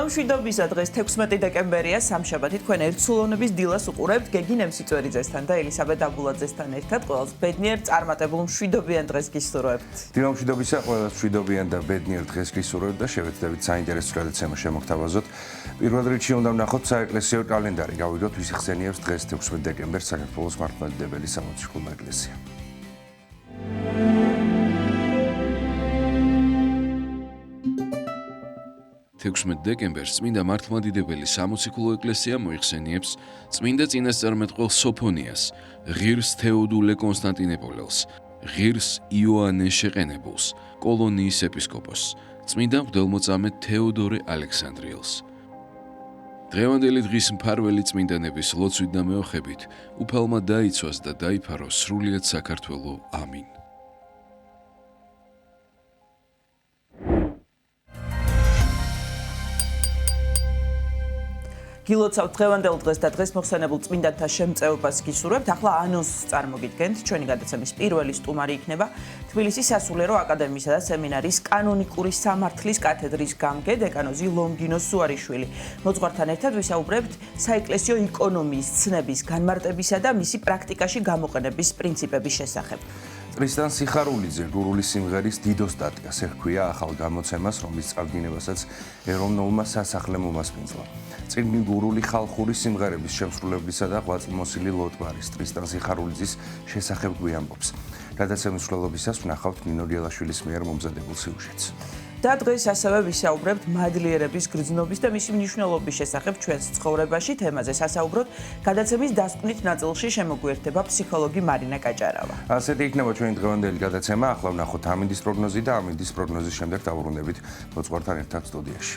მშვიდობისა დღეს 16 დეკემბერია სამშაბათი თქვენ ერთსულოვნების დილას უყურებთ გეგი ნემსიწვერიძესთან და ელისაბედ აბულაძესთან ერთად ყველას ბედნიერ წარმატებულ მშვიდობიან დღეს გისურვებთ. დილა მშვიდობისა ყველას მშვიდობიან და ბედნიერ დღეს გისურვებთ და შევეცდებით საინტერესო გადაცემა შემოგთავაზოთ. პირველ რიგში უნდა ვნახოთ საეკლესიო კალენდარი, გავიგოთ ვის იხსენიებს დღეს 16 დეკემბერს საქართველოს მართლმადიდებელი სამოციქულო ეკლესია. 16 დეკემბერს წმინდა მართლმადიდებელი სამოციქულო ეკლესია მოიხსენიებს წმინდა წინასწარმეტყველ სოფონიას, ღირს თეოდულე კონსტანტინეპოლელს, ღირს იოანე შეყენებულს, კოლონიის ეპისკოპოსს, წმინდა მღვდელმოწამე თეოდორე ალექსანდრიელს. დღევანდელი დღის მფარველი წმინდანების ლოცვით და მეოხებით უფალმა დაიცვას და დაიფაროს სრულიად საქართველო. ამინ. გილოცავთ დღევანდელ დღეს და დღეს მოხსენებულ წმინდანთა შემწეობას გისურვებთ. ახლა ანონსს წარმოგიდგენთ. ჩვენი გადაცემის პირველი სტუმარი იქნება თბილისის სასულიერო აკადემიისა და სემინარის კანონიკური სამართლის კათედრის გამგე დეკანოზი ლონგინო სუარიშვილი. მოძღვართან ერთად ვისაუბრებთ საეკლესიო იკონომიის ცნების განმარტებისა და მისი პრაქტიკაში გამოყენების პრინციპების შესახებ. ტრისტან სიხარულიძე გურული სიმღერის დიდო სტატიას ერქვია ახალ გამოცემას, რომლის წარდგინებასაც ეროვნულმა სასახლემ უმასპინძლა. წიგნი გურული ხალხური სიმღერების შემსრულებლისა და ღვაწლმოსილი ლოტბარის ტრისტან სიხარულიძის შესახებ გვიამბობს. გადაცემის მსვლელობისას ვნახავთ ნინო გელაშვილის მიერ მომზადებულ სიუჟეტს. და დღეს ასევე ვისაუბრებთ მადლიერების გრძნობის და მისი მნიშვნელობის შესახებ ჩვენს ცხოვრებაში. თემაზე სასაუბროთ გადაცემის დასკვნით ნაწილში შემოგვიერთდება ფსიქოლოგი მარინა კაჭარავა. ასეთი იქნება ჩვენი დღევანდელი გადაცემა. ახლა ვნახოთ ამინდის პროგნოზი და ამინდის პროგნოზის შემდეგ დავუბრუნდებით მოძღვართან ერთად სტუდიაში.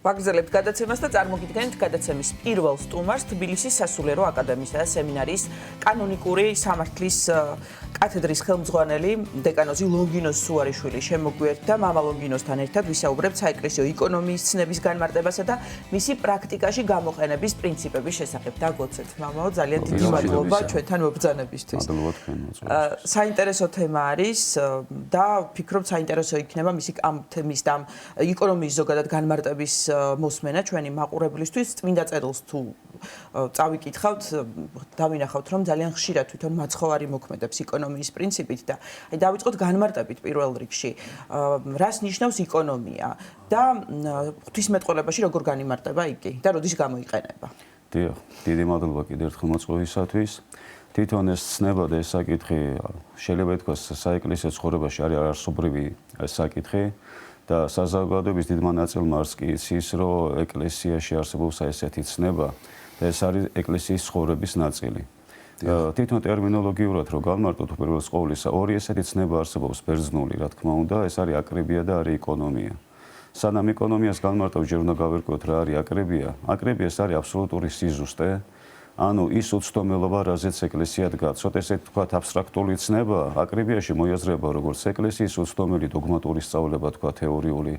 ვაგრძელებთ გადაცემას და წარმოგიდგენთ გადაცემის პირველ სტუმარს თბილისის სასულიერო აკადემიისა და სემინარის კანონიკური სამართლის კათედრის ხელმძღვანელი დეკანოზი ლონგინო სუარიშვილი. შემოგვიერთდა მამა ლონგინოსთან ერთად ვისაუბრებთ საეკლესიო იკონომიის ცნების განმარტებასა და მისი პრაქტიკაში გამოყენების პრინციპების შესახებ. დაგლოცეთ მამაო, ძალიან დიდი მადლობა ჩვენთან მობრძანებისთვის. საინტერესო თემა არის და ვფიქრობ საინტერესო იქნება მისი ამ თემის და იკონომიის ზოგადად განმარტების მოსმენა ჩვენი მაყურებლისთვის. წმინდა წერილს თუ წავიკითხავთ, დავინახავთ, რომ ძალიან ხშირად თვითონ მაცხოვარი მოქმედებს იკონომიის პრინციპით და აი დავიწყოთ განმარტებით პირველ რიგში, რას ნიშნავს იკონომია და ღვთისმეტყველებაში როგორ განიმარტება იგი და როდის გამოიყენება. დიახ, დიდი მადლობა კიდევ ერთხელ მოწვევისათვის. თვითონ ეს ცნება და ეს საკითხი შეიძლება ითქვას საეკლესიო ცხოვრებაში არის არასობრივი საკითხი და საზოგადოების დიდმა ნაწილმა არც კი იცის, რომ ეკლესიაში არსებობს ესეთი ცნება და ეს არის ეკლესიის ცხოვრების ნაწილი. თვითონ ტერმინოლოგიურად რო განმარტოთ უპირველეს ყოვლისა, ორი ესეთი ცნება არსებობს ბერძნული, რა თქმა უნდა, ეს არის აკრებია და არის იკონომია. სანამ იკონომიას განმარტავ, ჯერ უნდა გავერკვიოთ რა არის აკრებია. აკრებია ეს არის აბსოლუტური სიზუსტე. ანუ ის უცდომელობა, რაზეც ეკლესია დგას. ცოტა ესე თქვათ აბსტრაქტული ცნება, აკრებიაში მოიაზრება როგორც ეკლესიის უცდომელი დოგმატური სწავლება, თქვათ თეორიული,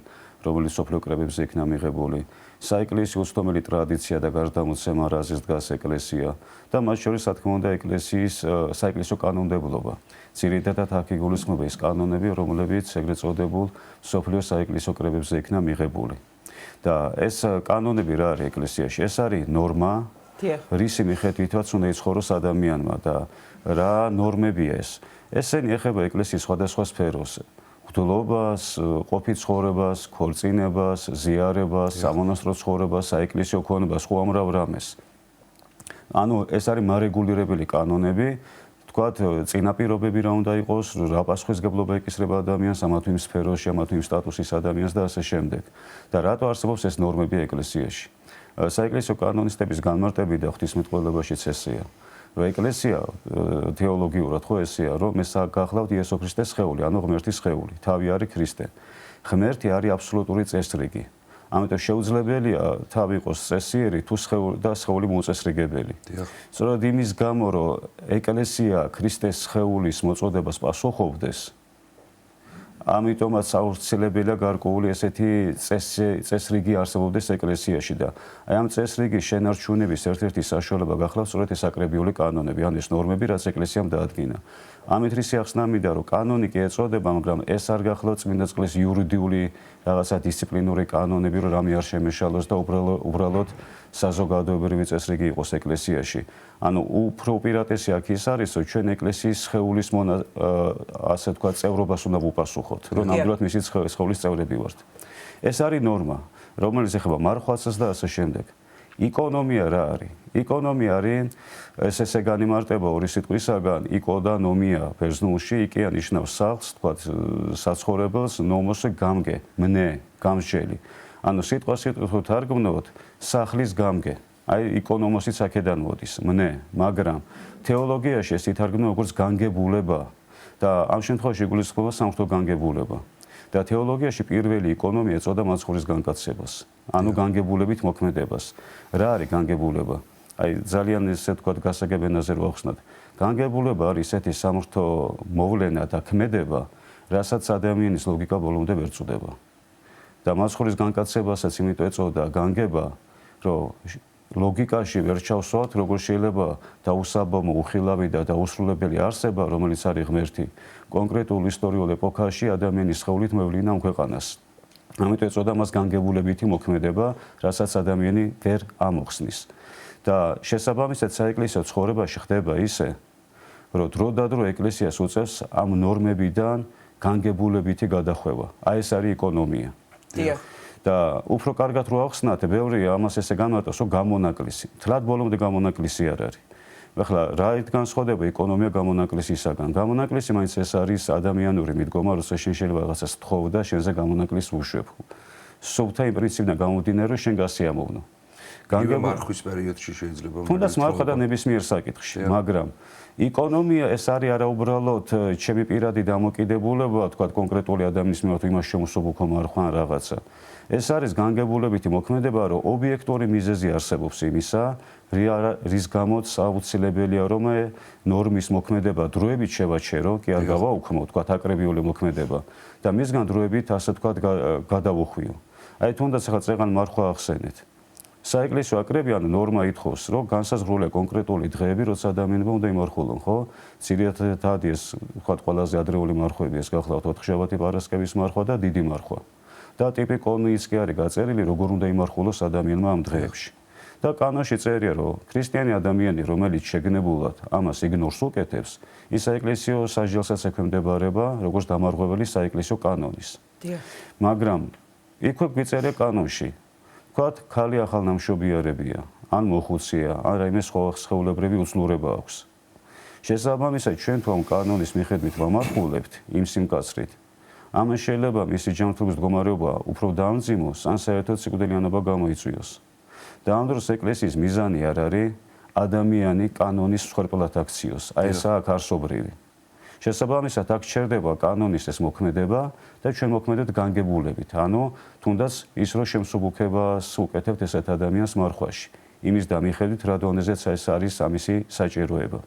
რომელიც სოფლიო კრებებზე იქნა მიღებული, საეკლესიო უცდომელი ტრადიცია და გარდამოცემა, რაზეც დგას ეკლესია და მათ შორის, რა თქმა უნდა, ეკლესიის საეკლესიო კანონმდებლობა. ძირითადად აქ იგულისხმება ის კანონები, რომლებიც ეგრეთ წოდებულ სოფლიო საეკლესიო კრებებზე იქნა მიღებული. და ეს კანონები რა არის ეკლესიაში? ეს არის ნორმა, რისი მიხედვითაც უნდა იცხოვროს ადამიანმა და რა ნორმებია ეს? ესენი ეხება ეკლესიის სხვადასხვა სფეროს. მღვდლობას, ყოფით ცხოვრებას, ქორწინებას, ზიარებას, სამონასტრო ცხოვრებას, საეკლესიო ქონებას, სხვა უამრავ რამეს. ანუ ეს არის მარეგულირებელი კანონები, თქვათ, წინაპირობები რა უნდა იყოს, რა პასუხისმგებლობა ეკისრება ადამიანს ამა თუ იმ სფეროში, ამა თუ იმ სტატუსის ადამიანს და ასე შემდეგ. და რატო არსებობს ეს ნორმები ეკლესიაში? საეკლესიო კანონისტების განმარტები და ღვთისმეტყველებაშიც ესეა. რომ ეკლესია თეოლოგიურად ხო ესეა, რომ ეს გახლავთ იესო ქრისტეს სხეული, ანუ ღმერთის სხეული. თავი არის ქრისტე. ღმერთი არის აბსოლუტური წესრიგი. ამიტომ შეუძლებელია თავი იყოს წესიერი თუ სხეული და სხეული მოწესრიგებელი. სწორედ იმის გამო, რომ ეკლესია ქრისტეს სხეულის მოწოდებას პასუხობდეს, ამიტომაც აუცილებელია გარკვეული ესეთი წესრიგი არსებობდეს ეკლესიაში და აი ამ წესრიგის შენარჩუნების ერთ-ერთი საშუალება გახლავთ სწორედ ეს აკრებიული კანონები, ან ეს ნორმები, რაც ეკლესიამ დაადგინა. ამით რის ახსნა მინდა, რომ კანონი კი ეწოდება, მაგრამ ეს არ გახლავთ წმინდა წყლის იურიდიული რაღაცა დისციპლინური კანონები, რომ რამე არ შემეშალოს და უბრალოდ საზოგადოებრივი წესრიგი იყოს ეკლესიაში. ანუ უფრო უპირატესი აქ ის არის, რომ ჩვენ ეკლესიის სხეულის ასე თქვა წევრობას უნდა ვუპასუხოთ, რომ ნამდვილად მისი სხეულის წევრები ვართ. ეს არის ნორმა, რომელიც ეხება მარხვაცას და ასე შემდეგ. იკონომია რა არის? იკონომია არის ესე განიმარტება ორი სიტყვისაგან, იკო და ნომია ბერძნულში, იკია ნიშნავს სახლს, თქვათ საცხოვრებელს, ნომოსე გამგე, მნე, გამშელი. ანუ სიტყვასიტყვით თარგმნოთ სახლის გამგე. აი იკონომოსიც აქედან მოდის, მნე, მაგრამ თეოლოგიაში ეს ითარგმნება როგორც განგებულება და ამ შემთხვევაში იგულისხმება სამღვდელო განგებულება. და თეოლოგიაში პირველი იკონომია ეწოდა მაცხოვრის განკაცებას, ანუ განგებულებით მოქმედებას. რა არის განგებულება? აი ძალიან ესე თქვათ გასაგებ ენაზე რო ახსნათ. განგებულება არის ესეთი სამღვდელო მოვლენა და ქმედება, რასაც ადამიანის ლოგიკა ბოლომდე ვერ წუდება. და მაცხოვრის განკაცებასაც იმიტომ ეწოდა განგება, რომ ლოგიკაში ვერ ჩავსვათ, როგორ შეიძლება დაუსაბამო, უხილავი და დაუსრულებელი არსება, რომელიც არის ღმერთი, კონკრეტულ ისტორიულ ეპოქაში ადამიანის სხეულით მოევლინა ამ ქვეყანას. ამიტომ ეწოდა მას განგებულებითი მოქმედება, რასაც ადამიანი ვერ ამოხსნის. და შესაბამისად საეკლესიო ცხოვრებაში ხდება ისე, რომ დრო და დრო ეკლესიას უწევს ამ ნორმებიდან განგებულებითი გადახვევა. აი ეს არის იკონომია. და უფრო კარგად რო ახსნათ, ბევრი ამას ესე განმარტავს, რომ გამონაკლისი. თლად ბოლომდე გამონაკლისი არ არის. ახლა რა განსხვავდება იკონომია გამონაკლისისაგან? გამონაკლისი მაინც ეს არის ადამიანური მიდგომა, როცა შენ შეიძლება რაღაცას თხოვ და შენზე გამონაკლისს უშვებ. სულთა იმ პრინციპიდან გამომდინარე, რომ შენ გასიამოვნო. მარხვის პერიოდში შეიძლება თუნდაც მარხვა და ნებისმიერ საკითხში, მაგრამ იკონომია ეს არის არაუბრალოდ ჩემი პირადი დამოკიდებულება, თქვა კონკრეტული ადამიანის მიმართ იმას შემოსობ მარხვა ან რაღაცა. ეს არის განგებულებითი მოქმედება, რომ ობიექტური მიზეზი არსებობს იმისა, რის გამოც აუცილებელია რომ ნორმის მოქმედება დროებით შევაჩერო, კი არ გავაუქმო, თქვა აკრებიული მოქმედება და მისგან დროებით ასე თქვა გადავუხვიო. აი თუნდაც ახლა წეღან მარხვა ახსენეთ. საეკლესიო აკრები ანუ ნორმა ითხოვს, რომ განსაზღვრულია კონკრეტული დღეები, როცა ადამიანებმა უნდა იმარხულონ, ხო? ძირითადად ეს თქვა ყველაზე ადრეული მარხვები ეს გახლავთ ოთხშაბათი, პარასკევის მარხვა და დიდი მარხვა. და ტიპიკონიც კი არის გაწერილი, როგორ უნდა იმარხულოს ადამიანმა ამ დღეებში. და კანონში წერია, რომ ქრისტიანი ადამიანი, რომელიც შეგნებულად ამას იგნორს უკეთებს, ის საეკლესიო სასჯელსაც ექვემდებარება, როგორც დამარღვეველი საეკლესიო კანონის. მაგრამ იქვე გვიწერია კანონში, ვთქვათ, ქალი ახალნამშობიარებია, ან მოხუცია, ან რაიმე სხვა სხეულებრივი უძლურება აქვს. შესაბამისად, ჩვენ თუ ამ კანონის მიხედვით ვამარხულებთ იმ სიმკაცრით, ამას შეიძლება მისი ჯანმრთელობის მდგომარეობა უფრო დაამძიმოს, ან საერთოდ სიკვდილიანობა გამოიწვიოს. და ამ დროს ეკლესიის მიზანი არ არის ადამიანი კანონის მსხვერპლად აქციოს. აი ესაა აქ არსობრივი. შესაბამისად, აქ ჩერდება კანონის ეს მოქმედება და ჩვენ მოქმედებით განგებულებით. ანუ თუნდაც ის რომ შემსუბუქებას უკეთებთ ესეთ ადამიანს მარხვაში. იმის დამიხედვით, რა დონეზეც ეს არის ამისი საჭიროება.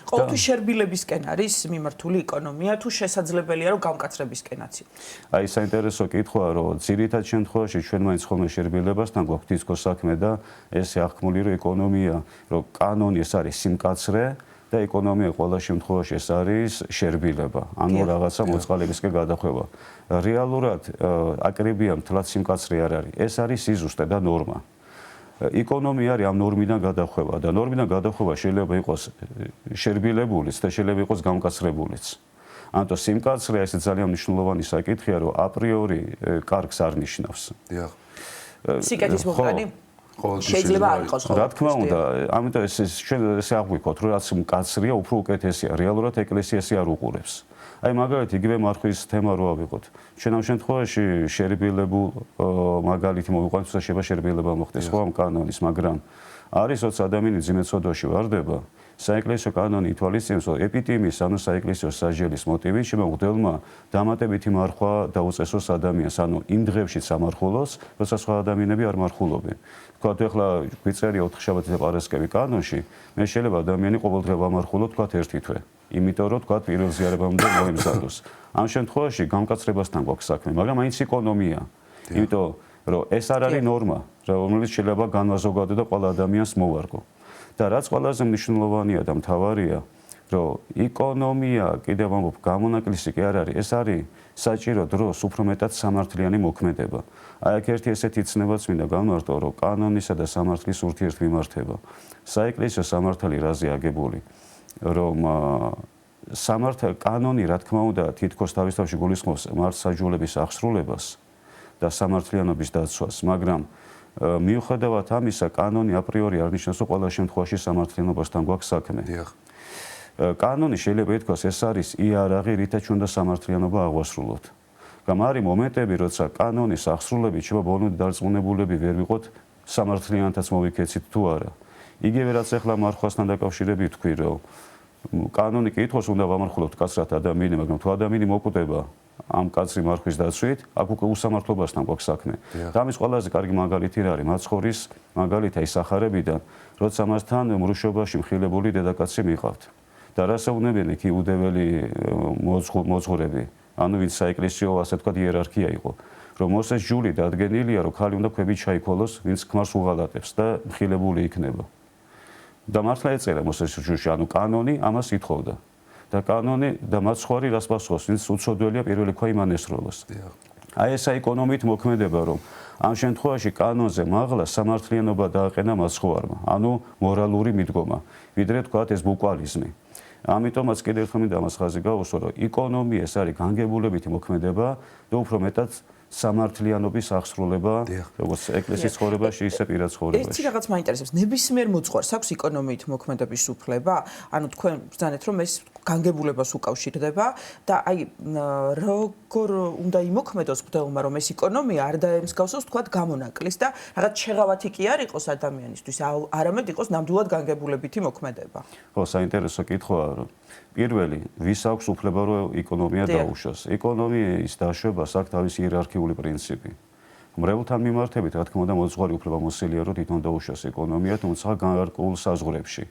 ყოველთვის შერბილებისკენ არის მიმართული ეკონომია თუ შესაძლებელია რომ გამკაცრებისკენაც იყოს? აი საინტერესო კითხვაა, რომ ძირითად შემთხვევაში ჩვენ მაინც ხოლმე შერბილებასთან გვაქვს თითქოს საქმე და ესე აღქმული რომ ეკონომია, რომ კანონი ეს არის სიმკაცრე და ეკონომია ყველა შემთხვევაში ეს არის შერბილება, ანუ რაღაცა მოწყალებისკენ გადახვევა. რეალურად აკრებია მთლად სიმკაცრე არ არის. ეს არის სიზუსტე და ნორმა. ეკონომია არის ამ ნორმიდან გადახვევა და ნორმიდან გადახვევა შეიძლება იყოს შერბილებულიც და შეიძლება იყოს გამკაცრებულიც. ანუ სიმკაცრე ეს ძალიან მნიშვნელოვანი საკითხია, რომ აპრიორი კარგს არ ნიშნავს. დიახ. სიკეთის მოყანი შეიძლება არ იყოს ხოლმე. რა თქმა უნდა, ამიტომ ჩვენ ესე აღვიქოთ, რომ რაც მკაცრია, უფრო უკეთესია. რეალურად ეკლესია ესე არ უყურებს. აი მაგალითად იგივე მარხვის თემა რო ავიღოთ. ჩვენ ამ შემთხვევაში შერბილებულ მაგალითი მოვიყვანთ, თუმცა შეიძლება შერბილება მოხდეს ხო ამ კანონის, მაგრამ არის როცა ადამიანი ძიმეცოდოში ვარდება, საეკლესიო კანონი ითვალისწინებს, რომ ეპიტიმის, ანუ საეკლესიო სასჯელის მოტივით შემოგვდელმა დამატებითი მარხვა დაუწესოს ადამიანს, ანუ იმ დღეებში სამარხულოს, როცა სხვა ადამიანები არ მარხულობენ. თქვათ ეხლა გვიწერია 4 შაბათის პარასკევი კანონში, მე შეიძლება ადამიანი ყოველდღე ვამარხულო თქვათ 1 თვე. იმიტომ რომ თქვათ პირველ ზიარებამდე მოემზადოს. ამ შემთხვევაში გამკაცრებასთან გვაქვს საქმე, მაგრამ მაინც ეკონომია. იმიტომ რომ ეს არ არის ნორმა, რომელიც შეიძლება განმაზოგადო და ყველა ადამიანს მოვარგო. და რაც ყველაზე მნიშვნელოვანია და მთავარია, რომ ეკონომია კიდევ ამბობ გამონაკლისი კი არ არის, ეს არის საჭირო დროს უფრო მეტად სამართლიანი მოქმედება. აი აქ ერთი ესეთი ცნებაც მინდა გამარტო, რომ კანონისა და სამართლის ურთიერთმიმართება. საეკლესიო სამართალი რაზე აგებული? რომ კანონი რა თქმა უნდა თითქოს თავისთავში გულისხმობს მართლმსაჯულების აღსრულებას და სამართლიანობის დაცვას, მაგრამ მიუხედავად ამისა კანონი აპრიორი არ ნიშნავს რომ ყველა შემთხვევაში სამართლიანობასთან გვაქვს საქმე. კანონი შეიძლება ითქვას ეს არის იარაღი, რითაც ჩვენ და სამართლიანობა აღვასრულოთ. მაგრამ არის მომენტები, როცა კანონის აღსრულებით შეიძლება ბოლომდე დარწმუნებულები ვერ ვიყოთ სამართლიანთაც მოვიქეცით თუ არა. იგივე რაც ახლა მარხვასთან დაკავშირებით თქვი, რომ კანონი კი ითხოვს უნდა ვამარხულოთ კაცრად ადამიანი, მაგრამ თუ ადამიანი მოკვდება ამ კაცრი მარხვის დაცვით, აქ უკვე უსამართლობასთან გვაქვს საქმე. და ამის ყველაზე კარგი მაგალითი რა არის? მაცხოვრის მაგალითი ისახარებიდან, როცა მასთან მრუშობაში მხილებული დედაკაცი მიყავთ. და რასაუნებიანი კი უდეველი მოძღვრები, ანუ ვინც საეკლესიო ასე თქვა იერარქია იყო. რომ მოსეს ჯული დადგენილია, რომ ხალი უნდა ქვებით ჩაიქოლოს, ვინც ქმარს უღალატებს და მხილებული იქნება. და მართლა ეწერა მოსეს ჯულში, ანუ კანონი ამას ითხოვდა. და კანონი და მაცხვარი რას პასუხობს, ვინც უცოდველია პირველი ქვა იმან ესროლოს. აი ესა ეკონომით მოქმედება, რომ ამ შემთხვევაში კანონზე მაღლა სამართლიანობა დააყენა მაცხვარმა, ანუ მორალური მიდგომა, ვიდრე თქვათ ეს ბუკვალიზმი. ამიტომაც კიდევ ერთხელ მინდა ამას ხაზი გავუსვა, რომ ეკონომია ეს არის განგებულებითი მოქმედება და უფრო მეტად სამართლიანობის აღსრულება, როგორც ეკლესიის ცხოვრებაში, ისე პირად ცხოვრებაში. ერთი რაღაც მაინტერესებს, ნებისმიერ მოძღვარს აქვს ეკონომიით მოქმედების უფლება? ანუ თქვენ ბრძანეთ, რომ ეს განგებულებას უკავშირდება და აი როგორ უნდა იმოქმედოს მღვდელმა, რომ ეს ეკონომია არ დაემსგავსოს თქვათ გამონაკლის და რაღაც შეღავათი კი არ იყოს ადამიანისთვის, არამედ იყოს ნამდვილად განგებულებითი მოქმედება. ხო, საინტერესო კითხვაა, რომ პირველი, ვის აქვს უფლება რომ ეკონომია დაუშვას? ეკონომიის დაშვებას აქვს თავისი იერარქიული პრინციპი. მრევლთან მიმართებით, რა თქმა უნდა, მოძღვარი უფლება მოსილია რომ თვითონ დაუშვას ეკონომია, თუმცა განგარკვეულ საზღვრებში.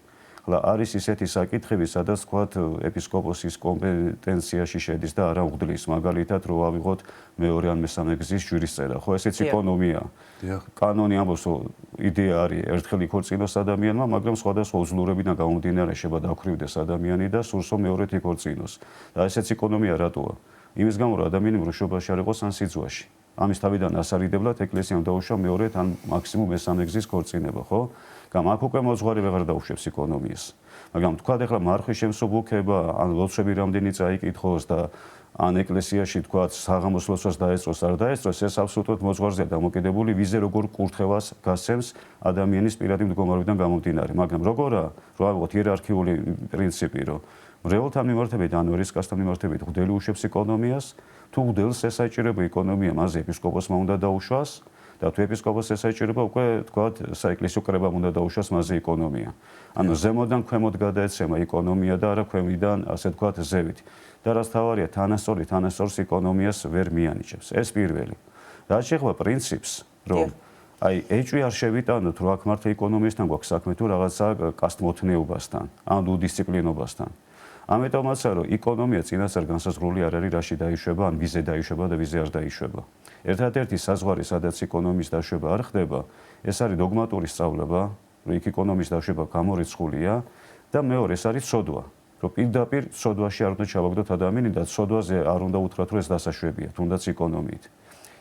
ხლა არის ისეთი საკითხები, სადაც თქვათ ეპისკოპოსის კომპეტენციაში შედის და არა უღდლის, მაგალითად რო ავიღოთ მეორე ან მესამე გზის ჯვრისწერა. ხო, ესეც ეკონომია. კანონი ამბობს, რომ იდეა არის ერთხელ იქორწინოს ადამიანმა, მაგრამ სხვადასხვა უძლურებიდან გამომდინარე შეიძლება დაქვრივდეს ადამიანი და სურს რომ მეორედ იქორწინოს. და ესეც ეკონომია რატოა? იმის გამო, რომ ადამიანი მრუშობაში არ იყოს ან სიძვაში. ამის თავიდან ასარიდებლად ეკლესიამ დაუშვა მეორედ ან მაქსიმუმ მესამე გზის ქორწინება, ხო? გამ აქ უკვე მოძღვარი ვეღარ დაუშვებს ეკონომიას. მაგრამ თქვა ეხლა მარხვის შემსუბუქება, ან ლოცვები რამდენი წაიკითხოს და ან ეკლესიაში თქვა საღამოს ლოცვას დაესწროს არ დაესწროს, ეს აბსოლუტურად მოძღვარზეა დამოკიდებული, ვიზე როგორ კურთხევას გასცემს ადამიანის პირადი მდგომარეობიდან გამომდინარე. მაგრამ როგორაა, რო ავიღოთ იერარქიული პრინციპი, რომ მრევლთან მიმართებით ან ვერისკაცთან მიმართებით მღვდელი უშვებს ეკონომიას, თუ მღვდელს ესაჭირება ეკონომია, მასზე ეპისკოპოსმა უნდა დაუშვას და თუ ეპისკოპოსს ესაჭირება, უკვე თქვათ საეკლესიო კრებამ უნდა დაუშვას მასზე ეკონომია. ანუ ზემოდან ქვემოთ გადაეცემა ეკონომია და არა ქვემოდან, ასე თქვათ, ზევით. და რაც თავარია, თანასწორს ეკონომიას ვერ მიანიჭებს. ეს პირველი. რაც შეეხება პრინციპს, რომ აი ეჭვი არ შევიტანოთ, რომ აქ მართლა ეკონომიასთან გვაქვს საქმე თუ რაღაცა კასტმოთნეობასთან, ან დისციპლინობასთან. ამიტომაც რომ ეკონომია წინასწარ განსაზღვრული არ არის, რაში დაიშვება, ან ვიზე დაიშვება და ვიზე არ დაიშვება. ერთადერთი საზღვარი, სადაც ეკონომიის დაშვება არ ხდება, ეს არის დოგმატური სწავლება, რომ იქ ეკონომიის დაშვება გამორიცხულია და მეორე ეს არის ცოდვა, რომ პირდაპირ ცოდვაში არ უნდა ჩავაგდოთ ადამიანი და ცოდვაზე არ უნდა უთხრათ, რომ ეს დასაშვებია, თუნდაც ეკონომიით.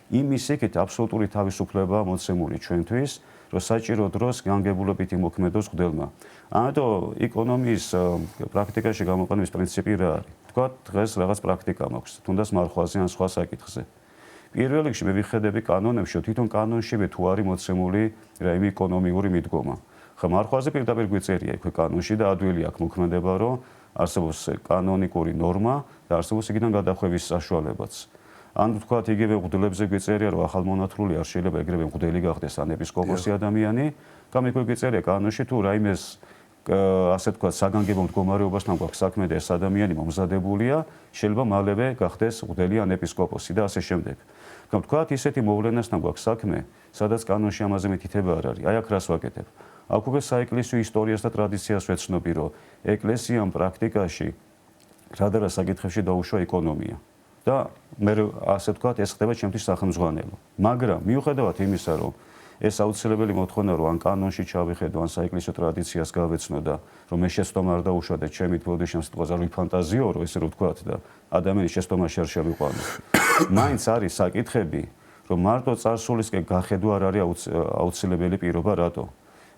იმის იქით აბსოლუტური თავისუფლება მოცემული ჩვენთვის, რომ საჭირო დროს განგებულებით იმოქმედოს მღვდელმა. ამიტომ ეკონომიის პრაქტიკაში გამოყენების პრინციპი რა არის? თქვა დღეს რაღაც პრაქტიკა მაქვს, თუნდაც მარხვაზე ან სხვა საკითხზე. პირველ რიგში მე ვიხედები კანონებში, თვითონ კანონშივე თუ არის მოცემული რაიმე ეკონომიური მიდგომა. ხა მარხვაზე პირდაპირ გვიწერია იქვე კანონში და ადვილი აქვს მოქმედება, რომ არსებობს კანონიკური ნორმა და არსებობს იქიდან გადახვევის საშუალებაც. ან თქვათ იგივე მღვდლებზე გვიწერია, რომ ახალმონათლული არ შეიძლება ეგრევე მღვდელი გახდეს ან ეპისკოპოსი ადამიანი, გამიქვე გვიწერია კანონში თუ რაიმეს ასე თქვათ საგანგებო მდგომარეობასთან გვაქვს საქმე და ეს ადამიანი მომზადებულია, შეიძლება მალევე გახდეს მღვდელი ან ეპისკოპოსი და ასე შემდეგ. მაგრამ თქვათ ისეთი მოვლენასთან გვაქვს საქმე, სადაც კანონში ამაზე მითითება არ არის. აი აქ რას ვაკეთებ? აქ უკვე საეკლესიო ისტორიას და ტრადიციას ვეცნობი, რომ ეკლესიამ პრაქტიკაში რადარა საკითხებში დაუშვა ეკონომია. და მე ასე ვთქვათ, ეს ხდება ჩემთვის სახელმძღვანელო. მაგრამ მიუხედავად იმისა, რომ ეს აუცილებელი მოთხოვნა, რომ ან კანონში ჩავიხედო, ან საეკლესიო ტრადიციას გავეცნო და რომ ეს შეცდომა არ დაუშვა და ჩემი თბილისში სიტყვაზე არ ვიფანტაზიორო, ესე რომ ვთქვათ და ადამიანის შეცდომაში არ შევიყვანო. მაინც არის საკითხები, რომ მარტო წარსულისკენ გახედვა არ არის აუცილებელი პირობა, რატო?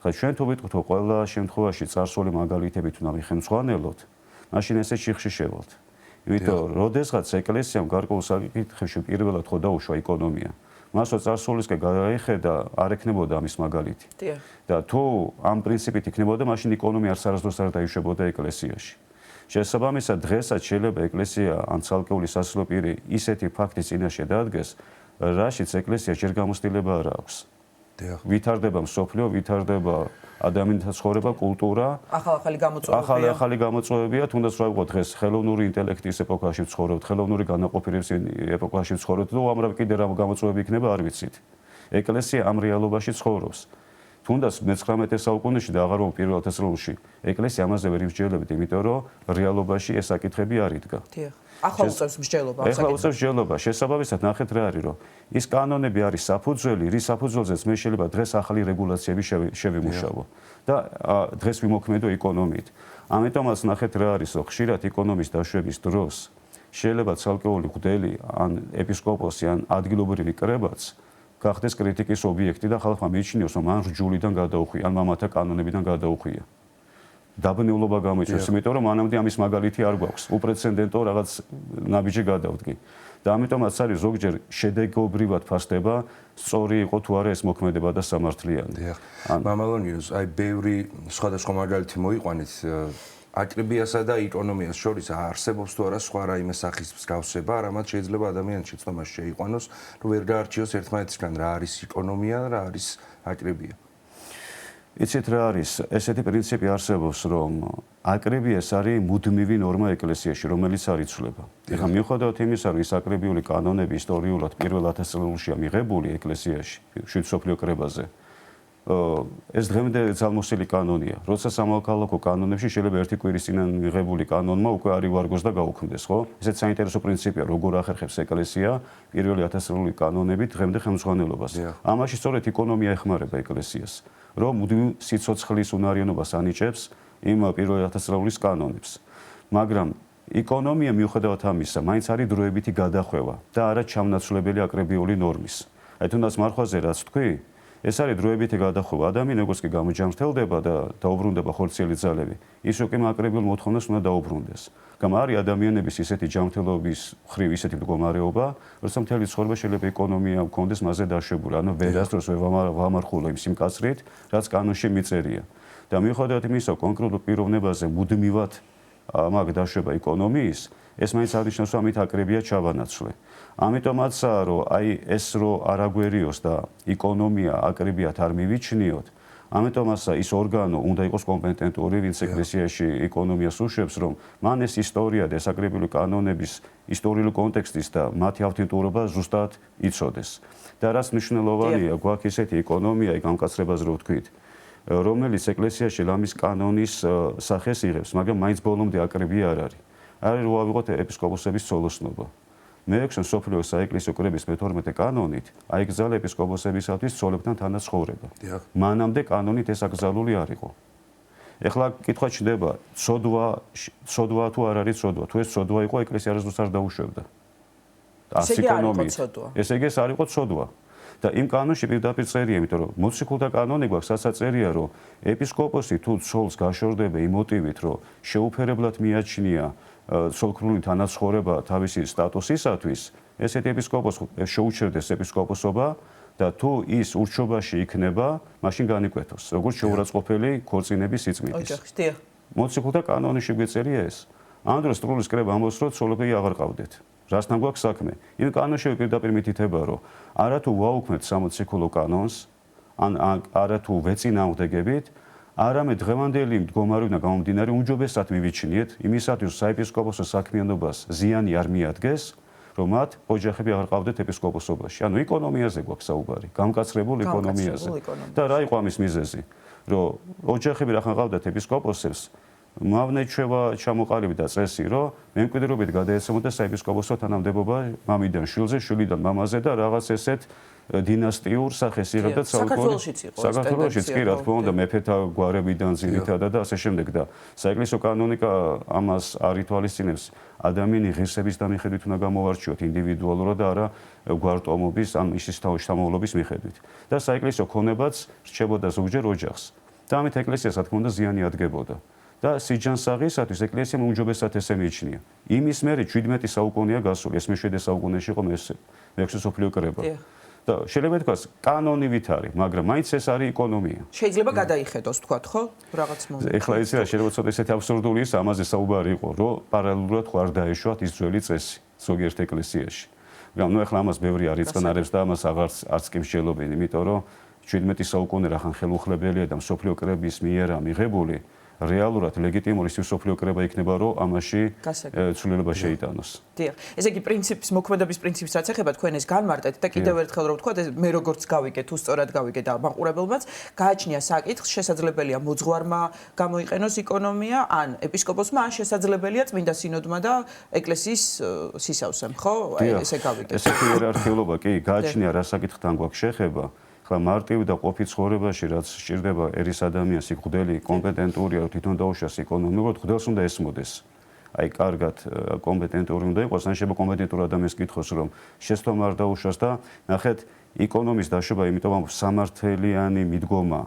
ხა ჩვენ თუ ვიტყვით, რომ ყველა შემთხვევაში წარსული მაგალითებით უნდა მიხემძღვანელოთ, მაშინ ესე შიხში შევალთ. იმიტომ, როდესღაც ეკლესიამ გარკვეულ საკითხებში პირველად ხო დაუშვა ეკონომია, მას რო წარსულისკენ გაიხედა, არ ექნებოდა ამის მაგალითი. და თუ ამ პრინციპით იქნებოდა, მაშინ ეკონომია არასდროს არ დაიშვებოდა ეკლესიაში. შესაბამისად, დღესაც შეიძლება ეკლესია ან ცალკეული სასულიერო პირი ისეთი ფაქტის წინაშე დაადგეს, რაშიც ეკლესია ჯერ გამოცდილება არ აქვს. ვითარდება მსოფლიო, ვითარდება ადამიანთა ცხოვრება, კულტურა, ახალი გამოწვევებია, თუნდაც რა ვიყო დღეს ხელოვნური ინტელექტის ეპოქაში ვცხოვრობთ, ხელოვნური განაყოფიერების ეპოქაში ვცხოვრობთ, და უამრავი კიდე რა გამოწვევები იქნება არ ვიცით. ეკლესია ამ რეალობაში ცხოვრობს. თუნდაც მე-19 საუკუნეში და აღარ ვარ პირველ თესლონიკში, ეკლესია ამაზე ვერ ივსჯელებთ, იმიტომ რომ რეალობაში ეს საკითხები არ იდგა. ახლა უწევს მსჯელობა. ახლა უწევს მსჯელობა. შესაბამისად ნახეთ რა არის, რომ ის კანონები არის საფუძველი, რის საფუძველზეც მე შეიძლება დღეს ახალი რეგულაციები შევიმუშავო და დღეს ვიმოქმედო ეკონომიით. ამიტომაც ნახეთ რა არის, რომ ხშირად ეკონომიის დაშვების დროს შეიძლება ცალკეული მღვდელი ან ეპისკოპოსი ან ადგილობრივი კრებაც გახდეს კრიტიკის ობიექტი და ხალხმა მიიჩნიოს, რომ მან რჯულიდან გადაუხვია, ან მამათა კანონებიდან გადაუხვია. დაბნეულობა გამოიწვევს, იმიტომ რომ მანამდე ამის მაგალითი არ გვაქვს. უპრეცედენტო რაღაც ნაბიჯი გადავდგი. და ამიტომაც არის ზოგჯერ შედეგობრივად ფასდება, სწორი იყო თუ არა ეს მოქმედება და სამართლიანი. მამალონიოს, აი ბევრი სხვადასხვა მაგალითი მოიყვანეთ. აკრიბიასა და ეკონომიას შორის არსებობს თუ არა სხვა რაიმე სახის მსგავსება, რამაც შეიძლება ადამიანის შეცდომაში შეიყვანოს, რომ ვერ გაარჩიოს ერთმანეთისგან რა არის ეკონომია, რა არის აკრიბია. იცით რა არის, ესეთი პრინციპი არსებობს, რომ აკრიბიას არის მუდმივი ნორმა ეკლესიაში, რომელიც არ იცვლება. ეხლა მიუხედავად იმისა, რომ ის აკრიბიული კანონები ისტორიულად პირველ 1000 წელიწადშია მიღებული ეკლესიაში, შვიდ მსოფლიო კრებაზე. ეს დღემდე ძალმოსილი კანონია. როცა სამოქალაქო კანონებში შეიძლება ერთი კვირის წინ მიღებული კანონმა უკვე არ ივარგოს და გაუქმდეს, ხო? ესეც საინტერესო პრინციპია, როგორ ახერხებს ეკლესია პირველი 1000 წლიური კანონებით დღემდე ხელმძღვანელობას. ამაში სწორედ ეკონომია ეხმარება ეკლესიას, რომ მუდმივ სიცოცხლის უნარიანობას ანიჭებს იმ პირველი 1000 წლების კანონებს. მაგრამ ეკონომია მიუხედავად ამისა, მაინც არის დროებითი გადახვევა და არა ჩამონაცვლებელი აკრებიული ნორმის. აი თუნდაც მარხვაზე რაც თქვი, ეს არის დროებითი გადახვევა. ადამიანი როგორც კი გამოჯამრთელდება და დაუბრუნდება ხორციელი ძალები, ის უკვე აკრებიულ მოთხოვნას უნდა დაუბრუნდეს. გამ არის ადამიანების ისეთი ჯანმრთელობის ხრივ ისეთი მდგომარეობა, როცა მთელი ცხოვრება შეიძლება ეკონომია მქონდეს მასზე დაშვებული, ანუ ვერასდროს ვერ ვამარხულო იმ სიმკაცრით, რაც კანონში მიწერია. და მიუხედავად იმისა, კონკრეტულ პიროვნებაზე მუდმივად მაგ დაშვება ეკონომიის, ეს მაინც აღნიშნავს, რომ ამით აკრებია ჩავანაცვლე. ამიტომაცაა, რომ აი ეს რო არ აგვერიოს და ეკონომია აკრებიათ არ მივიჩნიოთ, ამიტომაცაა ის ორგანო უნდა იყოს კომპეტენტური, ვინც ეკლესიაში ეკონომიას უშვებს, რომ მან ეს ისტორია და ეს აკრებიული კანონების ისტორიული კონტექსტის და მათი ავთენტურობა ზუსტად იცოდეს. და რაც მნიშვნელოვანია, გვაქვს ესეთი ეკონომია, იქ გამკაცრებას რო ვთქვით, რომელიც ეკლესიაში ლამის კანონის სახეს იღებს, მაგრამ მაინც ბოლომდე აკრებია არ არის. არის რო ავიღოთ ეპისკოპოსების ცოლოსნობა. მე-6 მსოფლიო საეკლესიო კრების მე-12 კანონით აიგზავნა ეპისკოპოსებისათვის ცოლებთან თანაცხოვრება. მანამდე კანონით ეს აკრძალული არ იყო. ეხლა კითხვა ჩნდება, ცოდვა თუ არ არის ცოდვა. თუ ეს ცოდვა იყო, ეკლესია არასდროს არ დაუშვებდა. ესე იგი არ იყო ცოდვა. ესე იგი ეს არ იყო ცოდვა. და იმ კანონში პირდაპირ წერია, იმიტომ რომ მოციქულთა კანონი გვაქვს, სადაც წერია, რომ ეპისკოპოსი თუ ცოლს გაშორდება იმ მოტივით, რომ შეუფერებლად მიაჩნია ცოლქმრული თანაცხოვრება თავისი სტატუსისათვის, ესეთი ეპისკოპოსი შეუჩერდეს ეპისკოპოსობა და თუ ის ურჩობაში იქნება, მაშინ განიკვეთოს, როგორც შეურაცხყოფელი ქორწინების სიწმინდის. მოციქულთა კანონში გვეწერია ეს. ამ დროს სტრულის კრება ამბობს, რომ ცოლები აღარ ყავდეთ. რასთან გვაქვს საქმე? იმ კანონში პირდაპირ მითითება, რომ არა თუ ვაუქმებთ სამოციქულო კანონს, ან არა თუ ვეწინააღმდეგებით, არამედ დღევანდელი მდგომარეობიდან გამომდინარე უმჯობესად მივიჩნიეთ იმისათვის საეპისკოპოსო საქმიანობას ზიანი არ მიადგეს, რომ მათ ოჯახები აღარ ყავდეთ ეპისკოპოსობაში. ანუ ეკონომიაზე გვაქვს საუბარი, გამკაცრებულ ეკონომიაზე. და რა იყო ამის მიზეზი? რომ ოჯახები რახან ყავდათ ეპისკოპოსებს, მავნე ჩვევა ჩამოყალიბდა წესი, რომ მემკვიდრეობით გადაეცემოდა საეპისკოპოსო თანამდებობა მამიდან შვილზე, შვილიდან მამაზე და რაღაც ესეთ დინასტიურ სახეს იღებდა საქართველოშიც კი რა თქმა უნდა მეფეთა გვარებიდან ძირითადად და ასე შემდეგ და საეკლესიო კანონიკა ამას არ ითვალისწინებს ადამიანი ღირსების დამიხედვით უნდა გამოვარჩიოთ ინდივიდუალურად და არა გვარტომობის ან ისის თავშესამოვლობის მიხედვით და საეკლესიო ქონებაც რჩებოდა ზოგჯერ ოჯახს და ამით ეკლესიას რა თქმა უნდა ზიანი ადგებოდა და სიჯანსაღისათვის ეკლესიამ უმჯობესად ესე მიიჩნია. იმის მერე 17 საუკუნეა გასული, ეს მე-7 საუკუნეში იყო მე-6 სოფლიო კრება. და შეიძლება თქვას კანონივით არის, მაგრამ მაინც ეს არის ეკონომია. შეიძლება გადაიხედოს თქვათ, ხო? რაღაც მომენტი. ეხლა იცი რა შეიძლება ცოტა ესეთი აბსურდული ის ამაზე საუბარი იყო, რომ პარალელურად ხო არ დაეშვათ ის ძველი წესი ზოგიერთ ეკლესიაში. მაგრამ ნუ ეხლა ამას ბევრი არ იწყნარებს და ამას არც კი მსჯელობენ, იმიტომ რომ 17 საუკუნე რახან ხელუხლებელია და მსოფლიო კრების მიერა მიღებული რეალურად ლეგიტიმური სოფლიო კრება იქნება, რომ ამაში ცვლილება შეიტანოს. დიახ. ესე იგი პრინციპის მოქმედების პრინციპს რაც ეხება თქვენ ეს განმარტეთ და კიდევ ერთხელ რომ ვთქვათ, მე როგორც გავიგე, თუ სწორად გავიგე და მაყურებელმაც, გააჩნია საკითხს, შესაძლებელია მოძღვარმა გამოიყენოს ეკონომია, ან ეპისკოპოსმა, ან შესაძლებელია წმინდა სინოდმა და ეკლესიის სისავსემ, ხო? ესე გავიგე. ესეთი იერარქიულობა კი გააჩნია რა საკითხთან გვაქვს შეხება. ხლა მარტივ და ყოფი ცხოვრებაში რაც სჭირდება ერის ადამიანს იგდელი კომპეტენტურია რომ თვითონ დაუშვას ეკონომიკურად ხდელს უნდა ესმოდეს. აი კარგად კომპეტენტური უნდა იყოს, ან შეიძლება კომპეტენტურ ადამიანს კითხოს რომ შეცდომა არ დაუშვას და ნახეთ ეკონომის დაშვება იმიტომ რომ სამართლიანი მიდგომა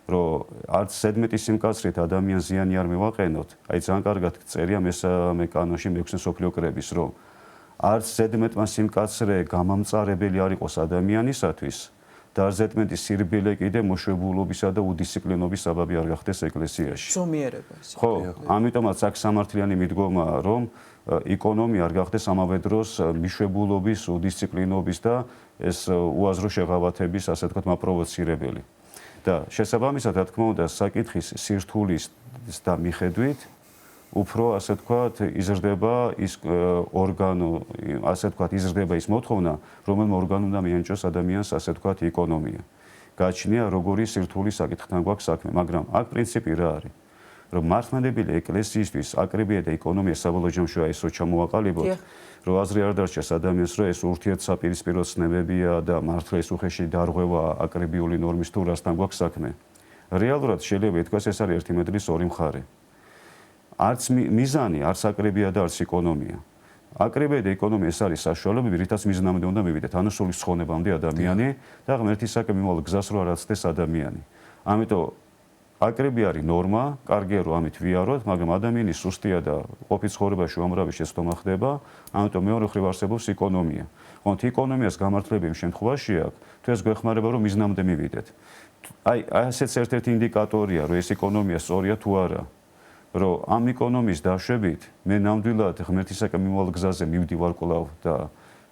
რომ არც ზედმეტი სიმკაცრით ადამიანს ზიანი არ მივაყენოთ. აი ძალიან კარგად წერია მესამე კანონში მე-6 სოფლიო კრების რომ არც ზედმეტმა სიმკაცრე გამამწარებელი არ იყოს ადამიანისათვის. და ზედმეტი სირბილე კიდე მოშვებულობისა და უდისციპლინობის საბაბი არ გახდეს ეკლესიაში. ზომიერება ეს. ხო, ამიტომაც აქ სამართლიანი მიდგომაა, რომ ეკონომია არ გახდეს ამავე დროს მიშვებულობის, უდისციპლინობის და ეს უაზრო შეღავათების, ასე ვთქვათ, მაპროვოცირებელი. და შესაბამისად, რა თქმა უნდა, საკითხის სირთულის და მიხედვით უფრო ასე ვთქვათ, იზრდება ის ორგანო, ასე ვთქვათ, იზრდება ის მოთხოვნა, რომელმა ორგანომ უნდა მიენიჭოს ადამიანს, ასე ვთქვათ, ეკონომია. გააჩნია როგორი სირთულის საკითხთან გვაქვს საქმე, მაგრამ აქ პრინციპი რა არის? რომ მართლმადიდებელი ეკლესიისთვის აკრებია და ეკონომია საბოლოო ჯამში აისო ჩამოვაყალიბოთ, რომ აზრი არ დარჩეს ადამიანს, რომ ეს ურთიერთსაპირისპირო ცნებებია და მართლა ეს უხეში დარღვევა აკრებიული ნორმის თუ რასთან გვაქვს საქმე. რეალურად შეიძლება ითქვას ეს არის ერთი მედლის ორი მხარე. არც მიზანი, არც აკრებია და არც ეკონომია. აკრებია და ეკონომია ეს არის საშუალებები, რითაც მიზნამდე უნდა მივიდეთ, ანუ სული ცხონებამდე ადამიანი და ღმერთისაკენ მიმავალ გზას რო არ აცდეს ადამიანი. ამიტომ აკრები არის ნორმა, კარგია რომ ამით ვიაროთ, მაგრამ ადამიანის სუსტია და ყოფის ცხოვრებაში უამრავი შეცდომა ხდება, ამიტომ მეორე მხრივ არსებობს ეკონომია. ხონთ ეკონომიას გამართლები იმ შემთხვევაში აქვს, თუ ეს გვეხმარება რომ მიზნამდე მივიდეთ. აი ასეც ერთ-ერთი ინდიკატორია, რომ ეს ეკონომია სწორია თუ არა. რომ ამ ეკონომიის დაშვებით მე ნამდვილად ღმერთისაკენ მიმავალ გზაზე მივდივარ კვლავ და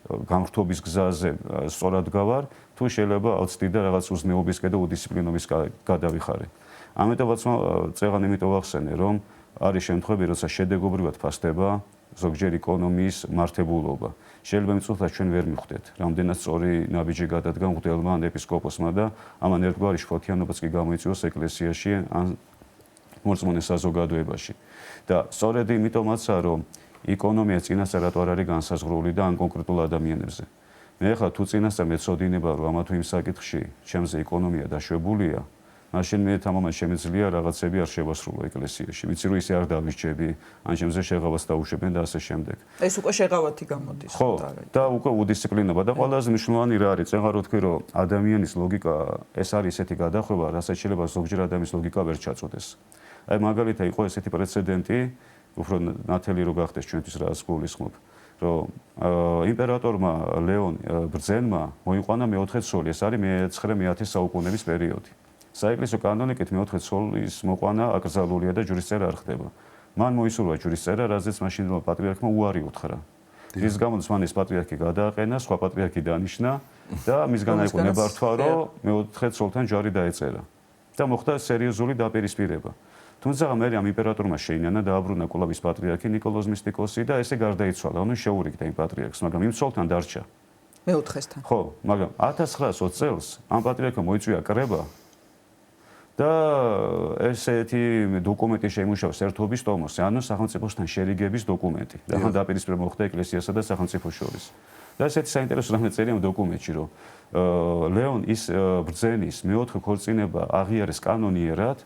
გამრთობის გზაზე სწორად გავარ, თუ შეიძლება ავწდი და რაღაც უზნეობისკენ და უდისციპლინობის გადავიხარე. ამიტომაც წეღან იმიტომ ვახსენე, რომ არის შემთხვევები, როცა შედეგობრივად ფასდება ზოგჯერ ეკონომიის მართებულობა. შეიძლება მიწუხლას ჩვენ ვერ მიხვდეთ, რამდენად სწორი ნაბიჯი გადადგა მღვდელმა ან ეპისკოპოსმა და ამან ერთგვარი შფოთიანობაც კი გამოიწვიოს ეკლესიაში ან მორწმუნე საზოგადოებაში. და სწორედ იმიტომაცა, რომ ეკონომია წინასწარ რატო არ არის განსაზღვრული და ან კონკრეტულ ადამიანებზე. მე ახლა თუ წინასწარ მეცოდინება, რომ ამა თუ იმ საკითხში ჩემზე ეკონომია დაშვებულია, მაშინ მე თამამად შემიძლია რაღაცები არ შევასრულო ეკლესიაში. ვიცი რომ ისე არ დავისჯები, ან ჩემზე შეღავას დაუშვებენ და ასე შემდეგ. ეს უკვე შეღავათი გამოდის. ხო, და უკვე უდისციპლინობა და ყველაზე მნიშვნელოვანი რა არის, წეღან რო თქვი, რომ ადამიანის ლოგიკა ეს არის ესეთი გადახვევა, რასაც შეიძლება ზოგჯერ ადამიანის ლოგიკა ვერ ჩაწოდეს. აი მაგალითად იყო ესეთი პრეცედენტი, უფრო ნათელი რო გახდეს ჩვენთვის რაც გულისხმობ, რომ იმპერატორმა ლეონ ბრძენმა მოიყვანა მეოთხე ცოლი, ეს არის მე-9-10 საუკუნეების პერიოდი. საეკლესიო კანონიკით მეოთხე ცოლის მოყვანა აკრძალულია და ჯვრისწერა არ ხდება. მან მოისურვა ჯვრისწერა, რაზეც მაშინდელმა პატრიარქმა უარი უთხრა. რის გამოც მან ეს პატრიარქი გადააყენა, სხვა პატრიარქი დანიშნა და მისგან აიღო ნებართვა, რომ მეოთხე ცოლთან ჯარი დაეწერა. და მოხდა სერიოზული დაპირისპირება. თუმცა მე ამ იმპერატორმა შეინანა დააბრუნა კულავის პატრიარქი ნიკოლოზ მისტიკოსი და ესე გარდაიცვალა, ანუ შეურიგდა იმ პატრიარქს, მაგრამ იმ ცოლთან დარჩა. მეოთხესთან. ხო, მაგრამ 1920 წელს ამ პატრიარქმა მოიწვია კრება და ესეთი დოკუმენტი შეიმუშავა ერთობის ტომოსზე, ანუ სახელმწიფოსთან შერიგების დოკუმენტი. რახან დაპირისპირება მოხდა ეკლესიასა და სახელმწიფოს შორის. და ესეთი საინტერესო რამე წერია ამ დოკუმენტში, რომ ლეონ ის ბრძენის მეოთხე ქორწინება აღიარეს კანონიერად,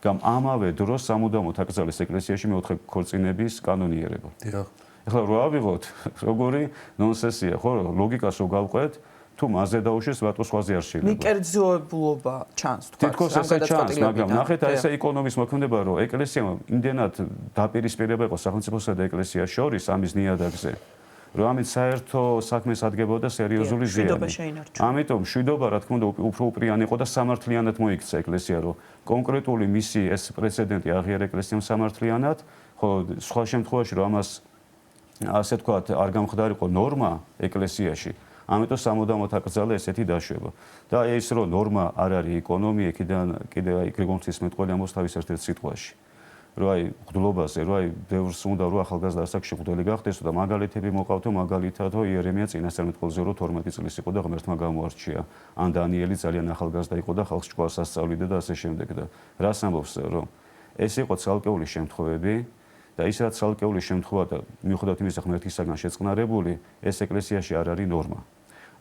გამ ამავე დროს სამუდამოდ აკრძალეს ეკლესიაში მეოთხე ქორწინების კანონიერება. დიახ. ეხლა რო ავიღოთ, როგორი ნონსენსია, ხო, ლოგიკას რო გავყვეთ, თუ მასზე დაუშვეს, რატო სხვაზე არ შეიძლება. მიკერძოებულობა ჩანს თქვა. თითქოს ესე ჩანს, მაგრამ ნახეთ აი ესე ეკონომის მოქმედება, რომ ეკლესიამ იმდენად დაპირისპირება იყო სახელმწიფოსა და ეკლესიას შორის ამის ნიადაგზე. რომ ამით საერთო საქმეს ადგებოდა სერიოზული ზიანი. ამიტომ მშვიდობა, რა თქმა უნდა, უფრო უპრიანი იყო და სამართლიანად მოიქცა ეკლესია, რომ კონკრეტული მისი ეს პრეცედენტი აღიარა ეკლესიამ სამართლიანად, ხო, სხვა შემთხვევაში რომ ამას ასე თქვათ არ გამხდარიყო ნორმა ეკლესიაში, ამიტომ სამუდამოდ აკრძალა ესეთი დაშვება. და ეს რომ ნორმა არ არის ეკონომია, კიდე აი გრიგორ ღვთისმეტყველი ამბობს თავის ერთ-ერთ სიტყვაში. რომ აი მღვდლობაზე, რომ აი ბევრს უნდა რომ ახალგაზრდა ასაკში მღვდელი გახდეს და მაგალითები მოყავთო, მაგალითად იერემია წინასწარმეტყველზე რომ 12 წლის იყო და ღმერთმა გამოარჩია. ან დანიელი ძალიან ახალგაზრდა იყო და ხალხს ჭკუას ასწავლიდა და ასე შემდეგ და რას ამბობს რომ ეს იყო ცალკეული შემთხვევები და ის რაც ცალკეული შემთხვევა და მიუხედავად იმისა ღმერთისაგან შეწყნარებული, ეს ეკლესიაში არ არის ნორმა.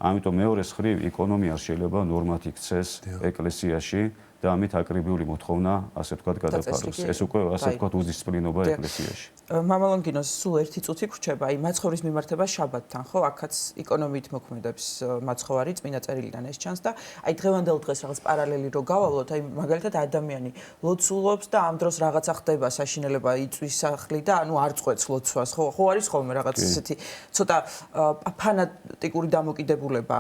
ამიტომ მეორეს მხრივ ეკონომია არ შეიძლება ნორმად იქცეს ეკლესიაში და ამით აკრებიული მოთხოვნა, ასე ვთქვათ, გადაფაროს. ეს უკვე ასე ვთქვათ უდისციპლინობა ეკლესიაში. მამა ლონგინოს სულ ერთი წუთი გრჩება, აი მაცხოვრის მიმართება შაბათთან, ხო? აქაც ეკონომიით მოქმედებს მაცხოვარი, წმინდა წერილიდან ეს ჩანს და აი დღევანდელ დღეს რაღაც პარალელი რო გავავლოთ, აი მაგალითად ადამიანი ლოცულობს და ამ დროს რაღაცა ხდება, საშინელება იწვის სახლი და ანუ არ წყვეტს ლოცვას, ხო? ხო არის ხოლმე რაღაც ესეთი ცოტა ფანატიკური დამოკიდებულება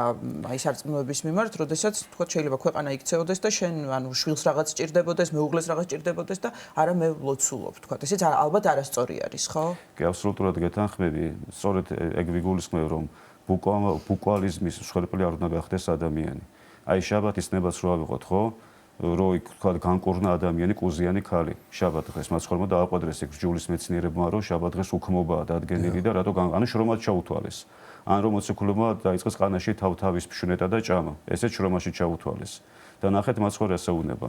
აი სარწმუნოების მიმართ, როდესაც თქვა შეიძლება ქვეყანა იქცეოდეს და შენ ანუ შვილს რაღაც ჭირდებოდეს, მეუღლეს რაღაც ჭირდებოდეს და არა მე ლოცულობ, თქვა. ესეც ალბათ არასწორი არის, ხო? კი, აბსოლუტურად გეთანხმები. სწორედ ეგ ვიგულისხმევ, რომ ბუკვალიზმის მსხვერპლი არ უნდა გახდეს ადამიანი. აი შაბათის ნებას რო ავიღოთ, ხო? რო იქ თქვა განკურნა ადამიანი, კუზიანი ქალი. შაბათ დღეს მაცხოვრმა დააყვადრეს ეგ ჯულის მეცნიერებმა, რომ შაბათ დღეს უქმობაა დადგენილი და რატო ანუ შრომად ჩაუთვალეს. ან რომ მოციქულებმა დაიწყეს ყანაში თავთავის ფშვნეტა და ჭამა. ესეც შრომაში ჩაუთვალეს. და ნახეთ მაცხოვრე ასეუნება,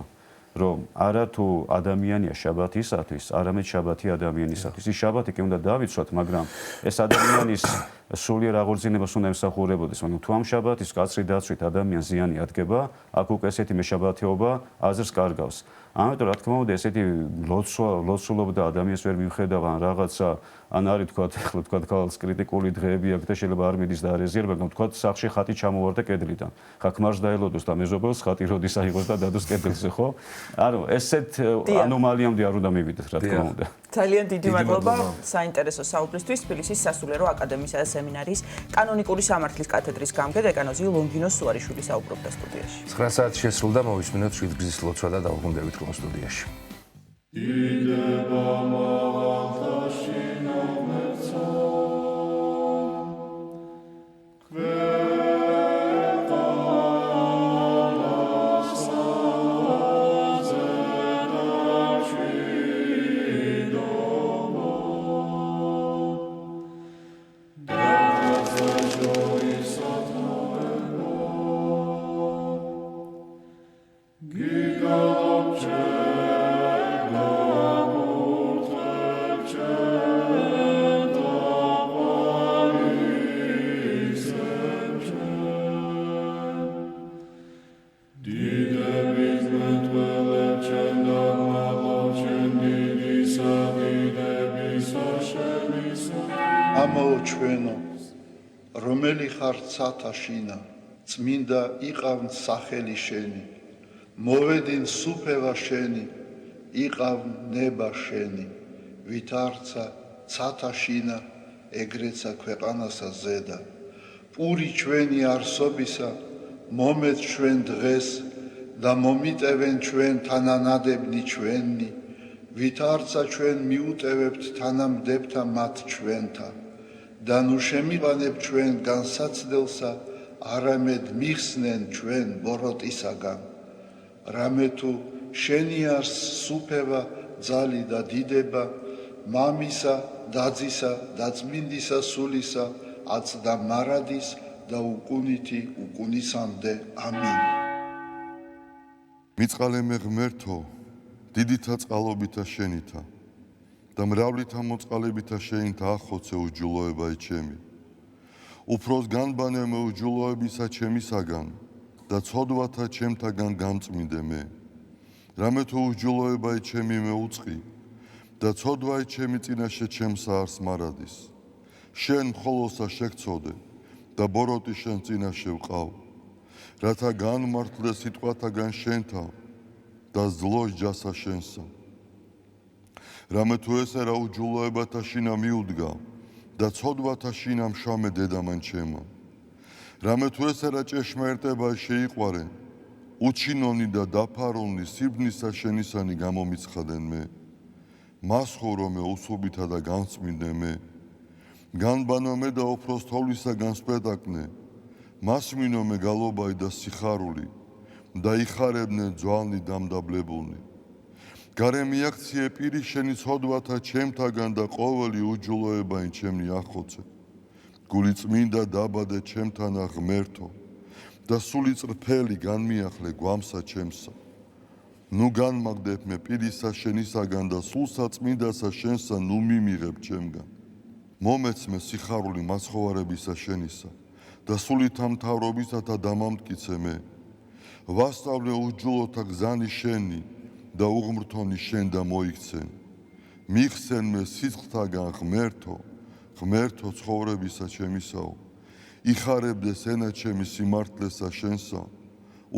რომ არა თუ ადამიანია შაბათისათვის, არამედ შაბათი ადამიანისათვის. ის შაბათი კი უნდა დავიცვათ, მაგრამ ეს ადამიანის სულიერ აღორძინებას უნდა ემსახურებოდეს, მაგრამ თუ ამ შაბათის კაცრი დაცვით ადამიანს ზიანი ადგება, აქ უკვე ესეთი მეშაბათეობა აზრს კარგავს. ამიტომ რა თქმა უნდა ესეთი ლოცულობა და ადამიანს ვერ მიუხედავ ან რაღაცა ან არის თქვა ქალს კრიტიკული დღეები აქვს და შეიძლება არ მიდის და არ ეზიარება, მაგრამ თქვა სახში ხატი ჩამოვარდა კედლიდან. ხა ქმარს დაელოდოს და მეზობელს ხატი როდის აიღოს და დადოს კედელზე, ხო? ანუ ესეთ ანომალიამდე არ უნდა მივიდეს, რა თქმა უნდა. ძალიან დიდი მადლობა საინტერესო საუბრისთვის. თბილისის სასულიერო აკადემიისა და სემინარიის კანონიკური სამართლის კათედრის გამგე-დეკანოზი ლონგინო სუარიშვილი საუბრობდა სტუდიაში. 9 საათი შესრულდა, მოვისმინოთ შვიდგზის ლოცვა და დავუბრუნდებით კომ სტუდიაში. ამოუჩვენო, რომელი ხარ ცათაშინა, წმინდა იყავ სახელი შენი, მოვედინ სუფევა შენი, იყავ ნება შენი, ვით არცა ცათაშინა, ეგრეცა ქვეყანასა ზედა, პური ჩვენი არსობისა, მომეც ჩვენ დღეს და მომიტევენ ჩვენ თანანადებნი ჩვენი, ვით არცა ჩვენ მიუტევებთ თანამდებთა მათ ჩვენთა. და ნუ შემიყანებ ჩვენ განსაცდელსა, არამედ მიხსნენ ჩვენ ბოროტისაგან. რამე თუ შენი არს სუფევა, ძალი და დიდება, მამისა, დაძისა და წმინდისა სულისა, აწდა მარადის და უკუნითი უკუნისამდე. ამინ. მიწყალე მე ღმერთო, დიდითა წყალობითა შენითა და მრავლითა მოწყალებითა შენითა ახოცე უჯულოებაი ჩემი. უფროს განბანე მე უჯულოებისა ჩემისაგან და ცოდვათა ჩემთაგან გამწმინდე მე. რამე თუ უჯულოებაი ჩემი მე უწყი და ცოდვაი ჩემი წინაშე ჩემსა არს მარადის. შენ მხოლოსა შეგწოდე და ბოროტი შენ წინაშე ვყავ, რათა განმართლდე სიტყვათაგან შენთა და ზლოს ჯასა შენსა. რამე თუ ესერა უჯულოებათა შინა მიუდგა და ცოდვათა შინა მშამე დედამან ჩემო. რამე თუ ესერა ჭეშმარიტება შეიყვარე, უჩინონი და დაფარულნი სიბნისა შენისანი გამომიცხადენ მე. მას ხორო მე უსუბითა და განწმინდე მე. განბანო მე და უფროს თოვლისაგან სპეტაკნე, მას მინო მე გალობაი და სიხარული და იხარებდნენ ძვალნი დამდაბლებულნი. გარე მიაქციე პირი შენი ცოდვათა ჩემთაგან და ყოველი უჯულოებაი ჩემნი ახოცე. გული წმინდა დაბადე ჩემთანა ღმერთო და სული წრფელი განმიახლე გვამსა ჩემსა. ნუ განმაგდებ მე პირისა შენისაგან და სულსა წმინდასა შენსა ნუ მიმიღებ ჩემგან. მომეცმე სიხარული მაცხოვარებისა შენისა და სულითა მთავრობისათა დამამტკიცე მე. ვასწავლე უჯულოთა გზანი შენი და უღმრთონი შენ და მოიქცენ. მიხსენ მე სიცხთაგან ღმერთო, ღმერთო ცხოვრებისა ჩემისაო. იხარებდეს ენა ჩემი სიმართლესა შენსა,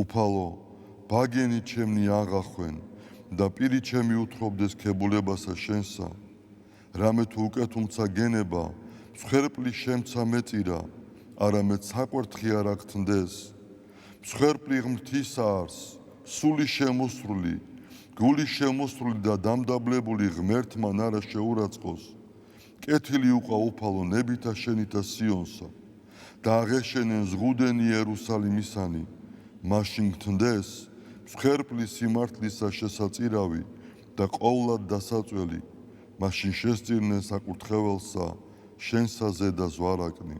უფალო, ბაგენი ჩემნი აღახვენ და პირი ჩემი უთხრობდეს ქებულებასა შენსა. რამე თუ უკეთუმცა გენება, მსხვერპლი შემცა მეწირა, არამედ საკვერთხი არ აქთნდეს. მსხვერპლი ღმრთისა არს, სული შემოსრული, გული შემოსრული და დამდაბლებული ღმერთმა არა შეურაცხყოს. კეთილი უყვა უფალო ნებითა შენითა სიონსა და აღეშენენ ზღუდენი იერუსალიმისანი, მაშინ გთნდეს მსხვერპლი სიმართლისა შესაწირავი და ყოვლად დასაწველი, მაშინ შესწირნენ საკურთხეველსა შენსა ზედა ზვარაკნი.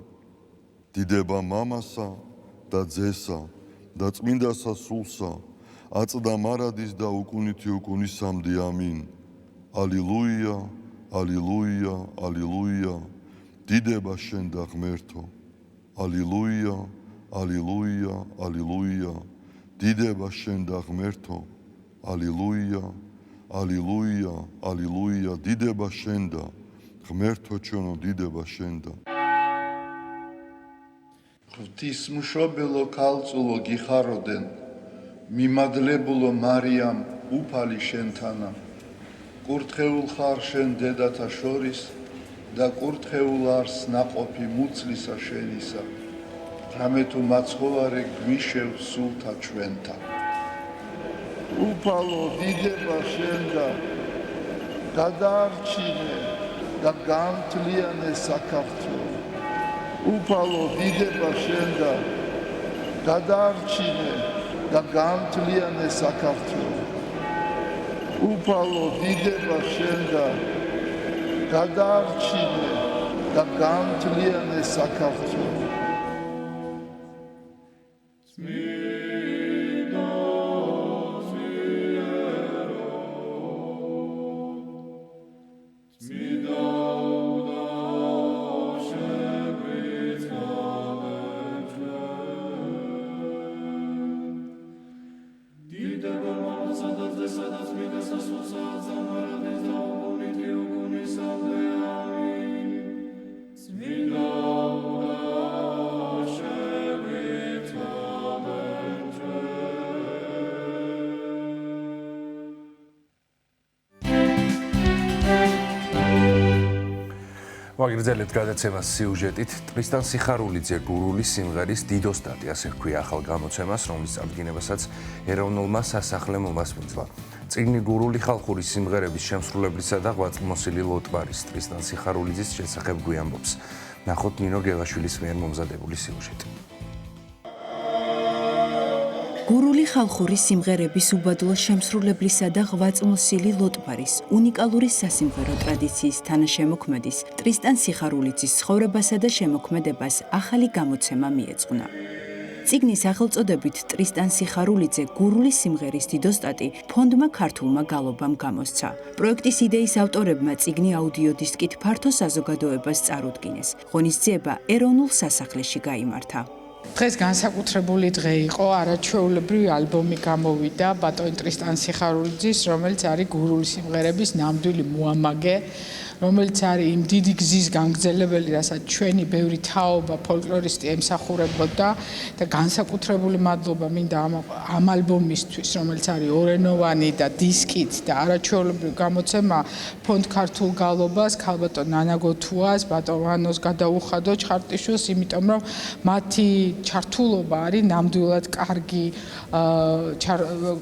დიდება მამასა და ძესა და წმინდასა სულსა, აწდა მარადის და უკუნითი უკუნისამდე ამინ. ალილუია, ალილუია, ალილუია. დიდება შენ და ღმერთო. ალილუია, ალილუია, ალილუია. დიდება შენ და ღმერთო. ალილუია, ალილუია, ალილუია. დიდება შენ და ღმერთო ჩვენო, დიდება შენ და. ღვთისმშობელო ქალწულო გიხაროდენ, მიმადლებულო მარიამ უფალი შენთანა. კურთხეულ ხარ შენ დედათა შორის და კურთხეულ არს ნაყოფი მუცლისა შენისა. რამე თუ მაცხოვარე გვიშევ სულთა ჩვენთა. უფალო დიდება შენ და გადაარჩინე და გამთლიანე საქართველო. უფალო დიდება შენ და გადაარჩინე და გამთლიანე საქართველო. უფალო დიდება შენ და გადაარჩინე და გამთლიანე საქართველო. ვაგრძელებთ გადაცემას სიუჟეტით. ტრისტან სიხარულიძე გურულის სიმღერის დიდოსტატი, ასე ჰქვია ახალ გამოცემას, რომლის წარდგინებასაც ეროვნულმა სასახლემ უმასპინძლა. წიგნი გურული ხალხური სიმღერების შემსრულებლისა და ღვაწლმოსილი ლოტბარის ტრისტან სიხარულიძის შესახებ გვიამბობს. ნახოთ ნინო გელაშვილის მიერ მომზადებული სიუჟეტი. გურული ხალხური სიმღერების უბადლო შემსრულებლისა და ღვაწლმოსილი ლოტბარის უნიკალური სასიმღერო ტრადიციის თანაშემოქმედის ტრისტან სიხარულიძის ცხოვრებასა და შემოქმედებას ახალი გამოცემა მიეძღვნა. წიგნის სახელწოდებით ტრისტან სიხარულიძე გურული სიმღერის დიდოსტატი ფონდმა ქართულმა გალობამ გამოსცა. პროექტის იდეის ავტორებმა წიგნი აუდიო დისკით ფართო საზოგადოებას წარუდგინეს. ღონისძიება ეროვნულ სასახლეში გაიმართა. დღეს განსაკუთრებული დღე იყო, არაჩვეულებრივი ალბომი გამოვიდა ბატონ ტრისტან სიხარულიძის, რომელიც არის გურული სიმღერების ნამდვილი მოამაგე, რომელიც არის იმ დიდი გზის განგრძელებელი, რასაც ჩვენი ბევრი თაობა ფოლკლორისტი ემსახურებოდა და განსაკუთრებული მადლობა მინდა ამ ალბომისთვის, რომელიც არის ორენოვანი და დისკით და არაჩვეულებრივი გამოცემა ფონდ ქართულ გალობას, ქალბატონ ნანა გოთუას, ბატონ ვანოს გადაუხადო ჩხარტიშვილს, იმიტომ რომ მათი ჩართულობა არის ნამდვილად კარგი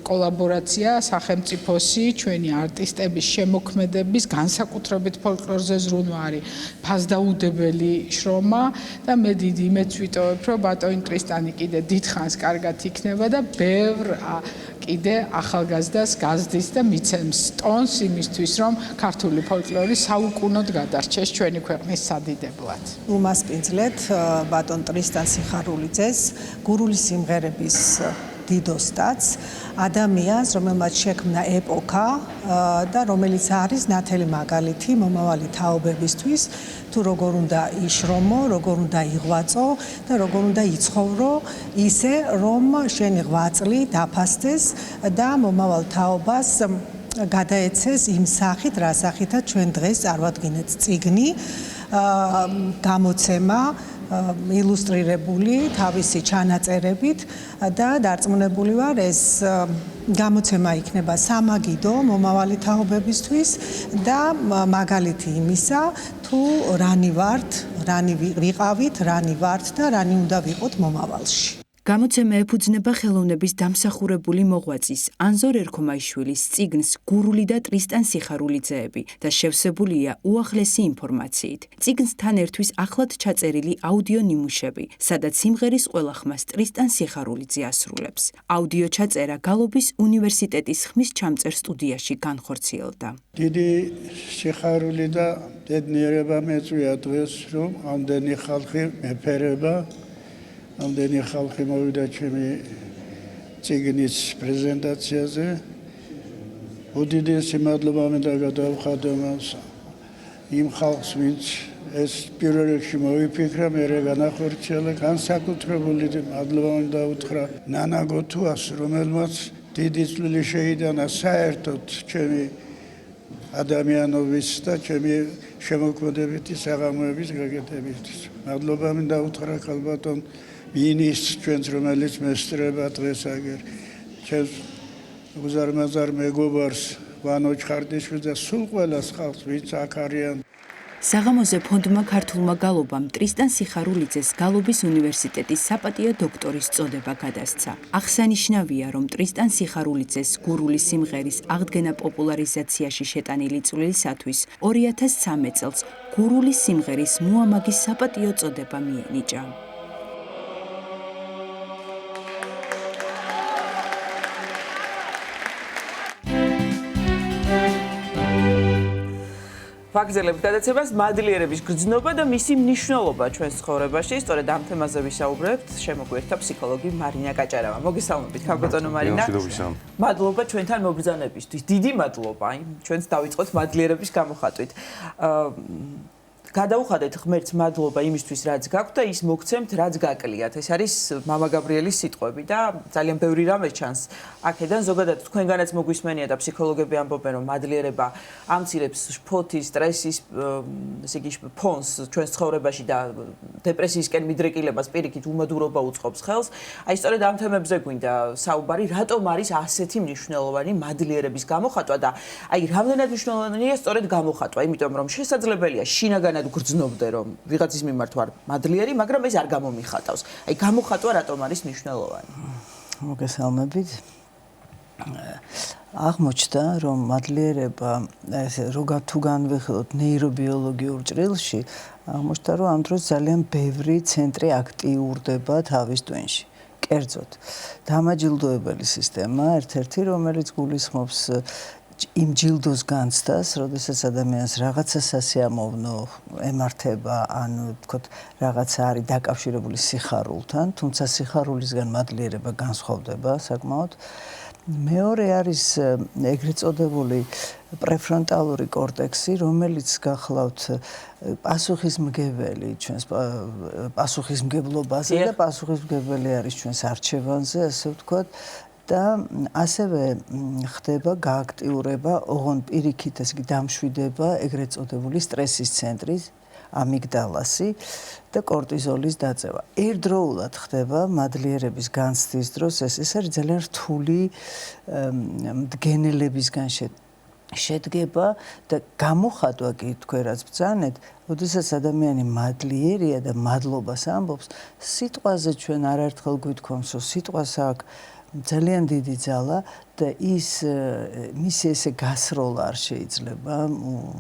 კოლაბორაცია სახელმწიფოსი, ჩვენი არტისტების შემოქმედების განსაკუთრებით ფოლკლორზე ზრუნვა არის ფასდაუდებელი შრომა და მე დიდი იმედს ვიტოვებ, რომ ბატონი ტრისტანი კიდე დიდხანს კარგად იქნება და ბევრ კიდე ახალგაზრდას გაზრდის და მიცემს ტონს იმისთვის, რომ ქართული ფოლკლორი საუკუნოდ გადარჩეს ჩვენი ქვეყნის სადიდებლად. უმასპინძლეთ ბატონ ტრისტან სიხარულიძეს გურული სიმღერების დიდოსტატს, ადამიანს, რომელმაც შექმნა ეპოქა და რომელიც არის ნათელი მაგალითი მომავალი თაობებისთვის, თუ როგორ უნდა იშრომო, როგორ უნდა იღვაწო და როგორ უნდა იცხოვრო, ისე რომ შენი ღვაწლი დაფასდეს და მომავალ თაობას გადაეცეს იმ სახით, რა სახითაც ჩვენ დღეს წარვადგინეთ წიგნი, გამოცემა ილუსტრირებული თავისი ჩანაწერებით და დარწმუნებული ვარ, ეს გამოცემა იქნება სამაგიდო მომავალი თაობებისთვის და მაგალითი იმისა, თუ რანი ვართ, რანი ვიყავით, რანი ვართ და რანი უნდა ვიყოთ მომავალში. გამოცემა ეფუძნება ხელოვნების დამსახურებული მოღვაწის ანზორ ერქომაიშვილის წიგნს გურული და ტრისტან სიხარულიძეები და შევსებულია უახლესი ინფორმაციით. წიგნს თან ერთვის ახლად ჩაწერილი აუდიო ნიმუშები, სადაც სიმღერის ყველა ხმას ტრისტან სიხარულიძე ასრულებს. აუდიო ჩაწერა გალობის უნივერსიტეტის ხმის ჩამწერ სტუდიაში განხორციელდა. დიდი სიხარული და ბედნიერება მეწვია დღეს, რომ ამდენი ხალხი მეფერება. ამდენი ხალხი მოვიდა ჩემი წიგნის პრეზენტაციაზე. უდიდესი მადლობა მინდა გადავხადო მას იმ ხალხს, ვინც ეს პირველ რიგში მოვიფიქრა, მე განახორციელა, განსაკუთრებული მადლობა მინდა უთხრა ნანა გოთუას, რომელმაც დიდი წვლილი შეიტანა საერთოდ ჩემი ადამიანობის და ჩემი შემოქმედებითი საღამოების გაკეთებისთვის. მადლობა მინდა უთხრა ქალბატონ მინის, ჩვენს რომელიც მესწრება დღეს აგერ, ჩემს უზარმაზარ მეგობარს ვანო ჩხარდიშვილს და სულ ყველას ხალხს, ვინც აქ არიან. საღამოზე ფონდმა ქართულმა გალობამ ტრისტან სიხარულიძეს გალობის უნივერსიტეტის საპატიო დოქტორის წოდება გადასცა. აღსანიშნავია, რომ ტრისტან სიხარულიძეს გურული სიმღერის აღდგენა პოპულარიზაციაში შეტანილი წვლილისათვის 2013 წელს გურული სიმღერის მოამაგის საპატიო წოდება მიენიჭა. ვაგრძელებთ გადაცემას მადლიერების გრძნობა და მისი მნიშვნელობა ჩვენს ცხოვრებაში. სწორედ ამ თემაზე ვისაუბრებთ. შემოგვიერთდა ფსიქოლოგი მარინა კაჭარავა. მოგესალმებით, ქალბატონო მარინა. მადლობა ჩვენთან მობრძანებისთვის. დიდი მადლობა. ჩვენც დავიწყოთ მადლიერების გამოხატვით. გადაუხადეთ ღმერთს მადლობა იმისთვის, რაც გაქვთ და ის მოგცემთ, რაც გაკლიათ. ეს არის მამა გაბრიელის სიტყვები და ძალიან ბევრი რამე ჩანს აქედან. ზოგადად თქვენგანაც მოგვისმენია და ფსიქოლოგები ამბობენ, რომ მადლიერება ამცირებს შფოთის, სტრესის, ესე იგი ფონს ჩვენს ცხოვრებაში და დეპრესიისკენ მიდრეკილებას პირიქით უმადურობა უწყობს ხელს. აი სწორედ ამ თემებზე გვინდა საუბარი, რატომ არის ასეთი მნიშვნელოვანი მადლიერების გამოხატვა და აი რამდენად მნიშვნელოვანია სწორედ გამოხატვა, იმიტომ რომ შესაძლებელია შინაგანად გრძნობდე, რომ ვიღაცის მიმართ ვარ მადლიერი, მაგრამ ეს არ გამომიხატავს. აი გამოხატვა რატომ არის მნიშვნელოვანი? მოგესალმებით. აღმოჩნდა, რომ მადლიერება ესე როგა თუ განვიხილოთ ნეირობიოლოგიურ ჭრილში, აღმოჩნდა, რომ ამ დროს ძალიან ბევრი ცენტრი აქტიურდება თავის ტვინში. კერძოდ, დამაჯილდოებელი სისტემა, ერთ-ერთი, რომელიც გულისხმობს იმ ჯილდოს განცდას, როდესაც ადამიანს რაღაცა სასიამოვნო ემართება, ანუ ვთქვათ, რაღაცა არის დაკავშირებული სიხარულთან, თუმცა სიხარულისგან მადლიერება განსხვავდება საკმაოდ. მეორე არის ეგრეთ წოდებული პრეფრონტალური კორტექსი, რომელიც გახლავთ პასუხისმგებელი ჩვენს პასუხისმგებლობაზე და პასუხისმგებელი არის ჩვენს არჩევანზე, ასე ვთქვათ. და ასევე ხდება გააქტიურება, ოღონდ პირიქით ეს დამშვიდება ეგრეთ წოდებული სტრესის ცენტრის ამიგდალასი და კორტიზოლის დაწევა. ერთდროულად ხდება მადლიერების განცდის დროს ეს არის ძალიან რთული მდგენელებისგან შედგება და გამოხატვა კი თქვენ რაც ბრძანეთ, როდესაც ადამიანი მადლიერია და მადლობას ამბობს, სიტყვაზე ჩვენ არაერთხელ გვითქვამს, რომ სიტყვას აქვს ძალიან დიდი ძალა და მისი ესე გასროლა არ შეიძლება,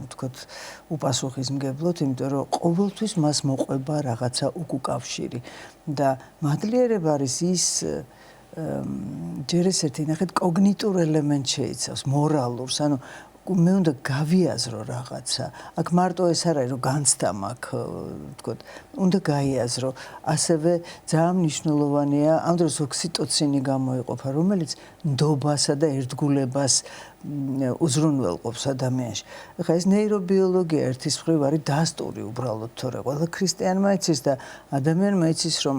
ვთქვათ, უპასუხისმგებლოდ, იმიტომ რომ ყოველთვის მას მოყვება რაღაცა უკავშირი და მადლიერება არის ის ჯერ ესეთი ნახეთ კოგნიტურ ელემენტს შეიცავს, მორალურს, ანუ მე უნდა გავიაზრო რაღაცა. აქ მარტო ეს არ არის, რომ განცდა მაქვს, ვთქვათ, უნდა გაიაზრო. ასევე ძალიან მნიშვნელოვანია ამ დროს ოქსიტოცინი გამოიყოფა, რომელიც ნდობასა და ერთგულებას უზრუნველყოფს ადამიანში. ეხლა ეს ნეირობიოლოგია ერთის მხრივ არის დასტური უბრალოდ, თორე ყველა ქრისტიანმა იცის და ადამიანმა იცის, რომ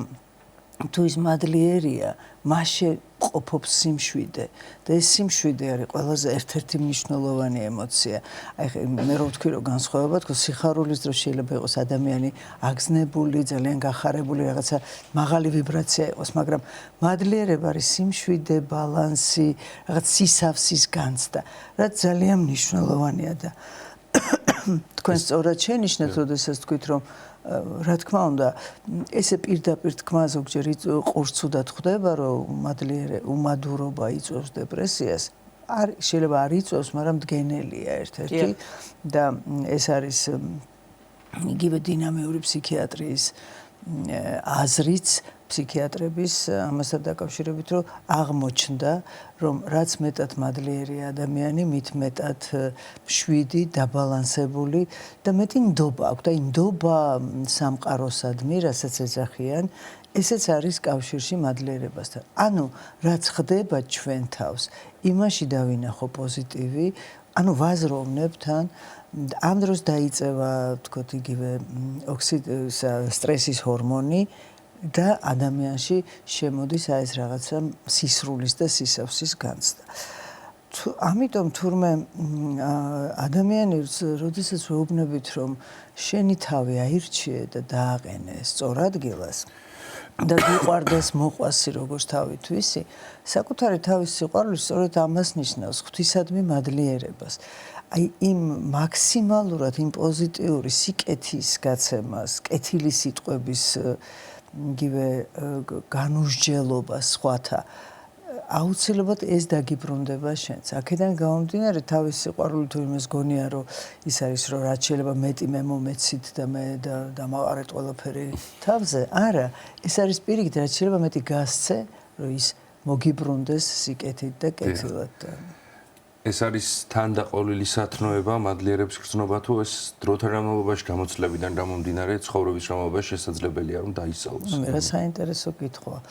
თუ ის მადლიერია, მასში ყოფობს სიმშვიდე და ეს სიმშვიდე არის ყველაზე ერთ-ერთი მნიშვნელოვანი ემოცია. აი მე რო ვთქვი, რომ განსხვავება, თქო სიხარულის დროს შეიძლება იყოს ადამიანი აგზნებული, ძალიან გახარებული, რაღაცა მაღალი ვიბრაცია იყოს, მაგრამ მადლიერება არის სიმშვიდე, ბალანსი, რაღაც სისავსის განცდა, რაც ძალიან მნიშვნელოვანია და თქვენ სწორად შენიშნეთ, როდესაც თქვით, რომ რა თქმა უნდა, ესე პირდაპირ თქმა ზოგჯერ ყურცუდად ხდება, რომ უმადურობა იწვევს დეპრესიას. შეიძლება არ იწვევს, მაგრამ მდგენელია ერთ-ერთი და ეს არის იგივე დინამიური ფსიქიატრიის აზრიც ფსიქიატრების ამასთან დაკავშირებით, რომ აღმოჩნდა, რომ რაც მეტად მადლიერი ადამიანი, მით მეტად მშვიდი, დაბალანსებული და მეტი ნდობა აქვს და ნდობა სამყაროსადმი, რასაც ეძახიან, ესეც არის კავშირში მადლიერებასთან. ანუ რაც ხდება ჩვენ თავს, იმაში დავინახო პოზიტივი, ანუ ვაზროვნებ თან ამ დროს დაიწევა, თქოთ, იგივე სტრესის ჰორმონი და ადამიანში შემოდის ეს რაღაცა სისრულის და სისავსის განცდა. ამიტომ თურმე ადამიანებს, როდესაც ვეუბნებით, რომ შენი თავი აირჩიე და დააყენე სწორ ადგილას და გიყვარდეს მოყვასი როგორც თავითვისი, საკუთარი თავის სიყვარული სწორედ ამას ნიშნავს, ღვთისადმი მადლიერებას. აი იმ მაქსიმალურად იმ პოზიტიური სიკეთის გაცემას, კეთილი სიტყვების იგივე განუსჯელობას სხვათა აუცილებლად ეს დაგიბრუნდება შენს. აქედან გამომდინარე თავის სიყვარული თუ იმას გონია რომ ის არის რომ რაც შეიძლება მეტი მე მომეცით და მე დამავარეთ ყველაფერი თავზე. არა, ეს არის პირიქით რაც შეიძლება მეტი გასცე რომ ის მოგიბრუნდეს სიკეთით და კეთილად. ეს არის თანდაყოლილი სათნოება, მადლიერების გრძნობა თუ ეს დროთა განმავლობაში გამოცდილებიდან გამომდინარე ცხოვრების განმავლობაში შესაძლებელია რომ დაისწავლოს. მე საინტერესო კითხვაა.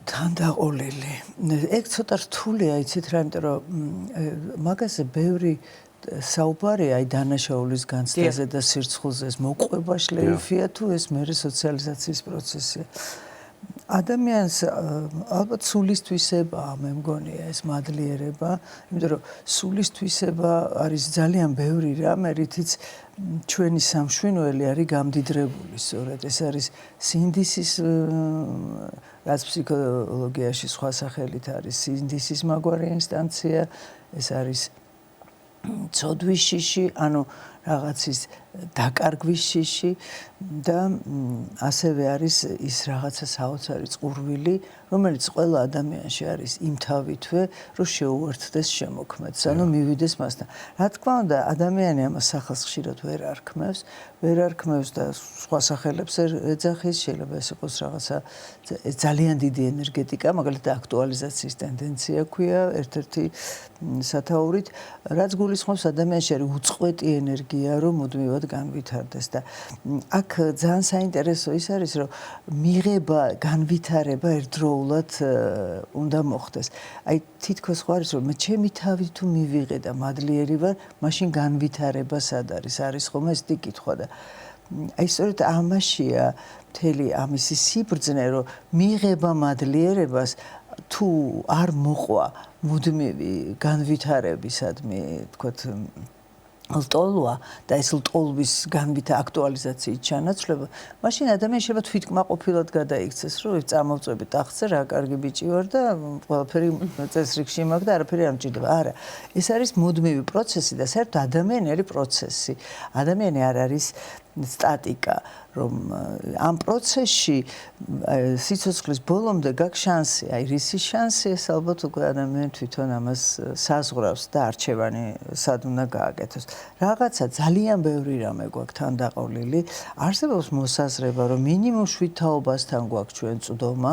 თანდაყოლილი. ეგ ცოტა რთულია, იცით რა, იმიტომ რომ მაგაზე ბევრი საუბარია აი დანაშაულის განცდაზე და სირცხულზე, ეს მოყვება შლეიფია თუ ეს მერე სოციალიზაციის პროცესია. ადამიანს ალბათ სულისთვისება მე მგონია ეს მადლიერება, იმიტომ რომ სულისთვისება არის ძალიან ბევრი რამე, რითიც ჩვენი სამშვინველი არის გამდიდრებული, სწორედ ეს არის სინდისის რაც ფსიქოლოგიაში სხვა სახელით არის სინდისის მაგვარი ინსტანცია, ეს არის ცოდვის შიში, ანუ რაღაცის დაკარგვის შიში და ასევე არის ის რაღაცა საოცარი წყურვილი, რომელიც ყველა ადამიანში არის იმთავითვე, რომ შეუერთდეს შემოქმედს, ანუ მივიდეს მასთან. რა თქმა უნდა, ადამიანი ამას სახელს ხშირად ვერ არქმევს და სხვა სახელებს ეძახის, შეიძლება ეს იყოს რაღაცა ძალიან დიდი ენერგეტიკა, მაგალითად აქტუალიზაციის ტენდენცია ქვია ერთ-ერთი სათაურით, რაც გულისხმობს ადამიანში არის უწყვეტი ენერგია, რომ მუდმივად განვითარდეს და აქ ძალიან საინტერესო ის არის, რომ მიღება, განვითარება ერთდროულად უნდა მოხდეს. აი თითქოს ხო არის, რომ მე ჩემი თავი თუ მივიღე და მადლიერი ვარ, მაშინ განვითარება სად არის? არის ხომ ეს კითხვა და აი სწორედ ამაშია მთელი ამისი სიბრძნე, რომ მიღება მადლიერებას თუ არ მოყვა მუდმივი განვითარებისადმი, თქოთ ლტოლვა და ეს ლტოლვის აქტუალიზაციის ჩანაცვლება, მაშინ ადამიანი შეიძლება თვითკმაყოფილად გადაიქცეს, რომ წამოვწვევი ტახტზე, რა კარგი ბიჭი ვარ და ყველაფერი წესრიგში მაქვს და არაფერი არ მჭირდება. არა, ეს არის მუდმივი პროცესი და საერთოდ ადამიანი არის პროცესი. ადამიანი არ არის სტატიკა, რომ ამ პროცესში სიცოცხლის ბოლომდე გაქვს შანსი, აი რისი შანსი, ეს ალბათ უკვე ადამიანი თვითონ ამას საზღვრავს და არჩევანი სად უნდა გააკეთოს. რაღაცა ძალიან ბევრი რამე გვაქვს თანდაყოლილი, არსებობს მოსაზრება, რომ მინიმუმ 7 თაობასთან გვაქვს ჩვენ წვდომა.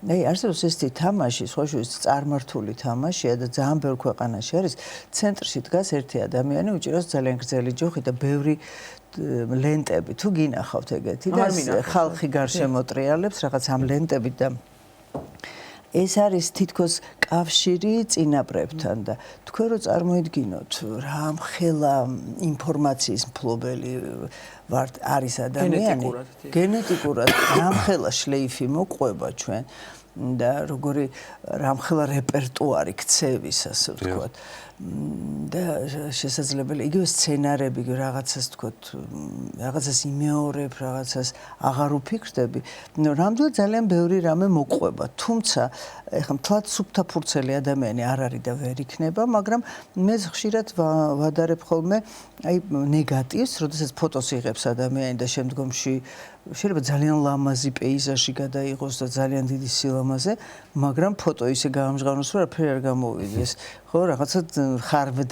აი არსებობს ესეთი თამაში, სხვა შორის წარმართული თამაშია და ძალიან ბევრ ქვეყანაში არის, ცენტრში დგას ერთი ადამიანი, უჭირავს ძალიან გრძელი ჯოხი და ბევრი ლენტები თუ გინახავთ ეგეთი და ხალხი გარშემო ტრიალებს რაღაც ამ ლენტებით და ეს არის თითქოს კავშირი წინაპრებთან და თქვენ რო წარმოიდგინოთ რა მხელა ინფორმაციის მფლობელი ვართ არის ადამიანი გენეტიკურად რა მხელა შლეიფი მოყვება ჩვენ და როგორი რა მხელა რეპერტუარი ქცევის ასე ვთქვათ და შესაძლებელი იგივე სცენარები რაღაცას თქვათ რაღაცას იმეორებ რაღაცას აღარ უფიქრდები ნამდვილად ძალიან ბევრი რამე მოყვება თუმცა ეხლა მთლად სუფთაფურცელი ადამიანი არ არის და ვერ იქნება მაგრამ მე ხშირად ვადარებ ხოლმე აი ნეგატივს როდესაც ფოტოს იღებს ადამიანი და შემდგომში შეიძლება ძალიან ლამაზი პეიზაჟი გადაიღოს და ძალიან დიდი სილამაზე მაგრამ ფოტო ისე გაამჟღავნოს რომ არაფერი არ გამოვიდეს ხო რაღაცა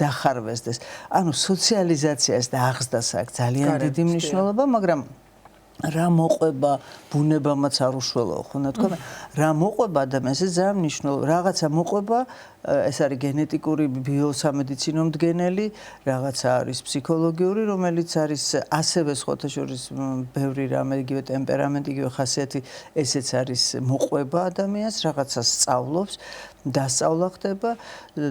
დახარვესდეს ანუ სოციალიზაციას და აღზრდას აქვს ძალიან დიდი მნიშვნელობა მაგრამ რა მოყვება ბუნებამაც არ უშველო ხო რა თქმა რა მოყვება ადამიანს ეს ძალიან მნიშვნელოვანია რაღაცა მოყვება ეს არის გენეტიკური ბიოსამედიცინო მდგენელი, რაღაცა არის ფსიქოლოგიური, რომელიც არის ასევე სხვათა შორის ბევრი რამე, იგივე ტემპერამენტი, იგივე ხასიათი, ესეც არის მოყვება ადამიანს, რაღაცას სწავლობს, დასწავლა ხდება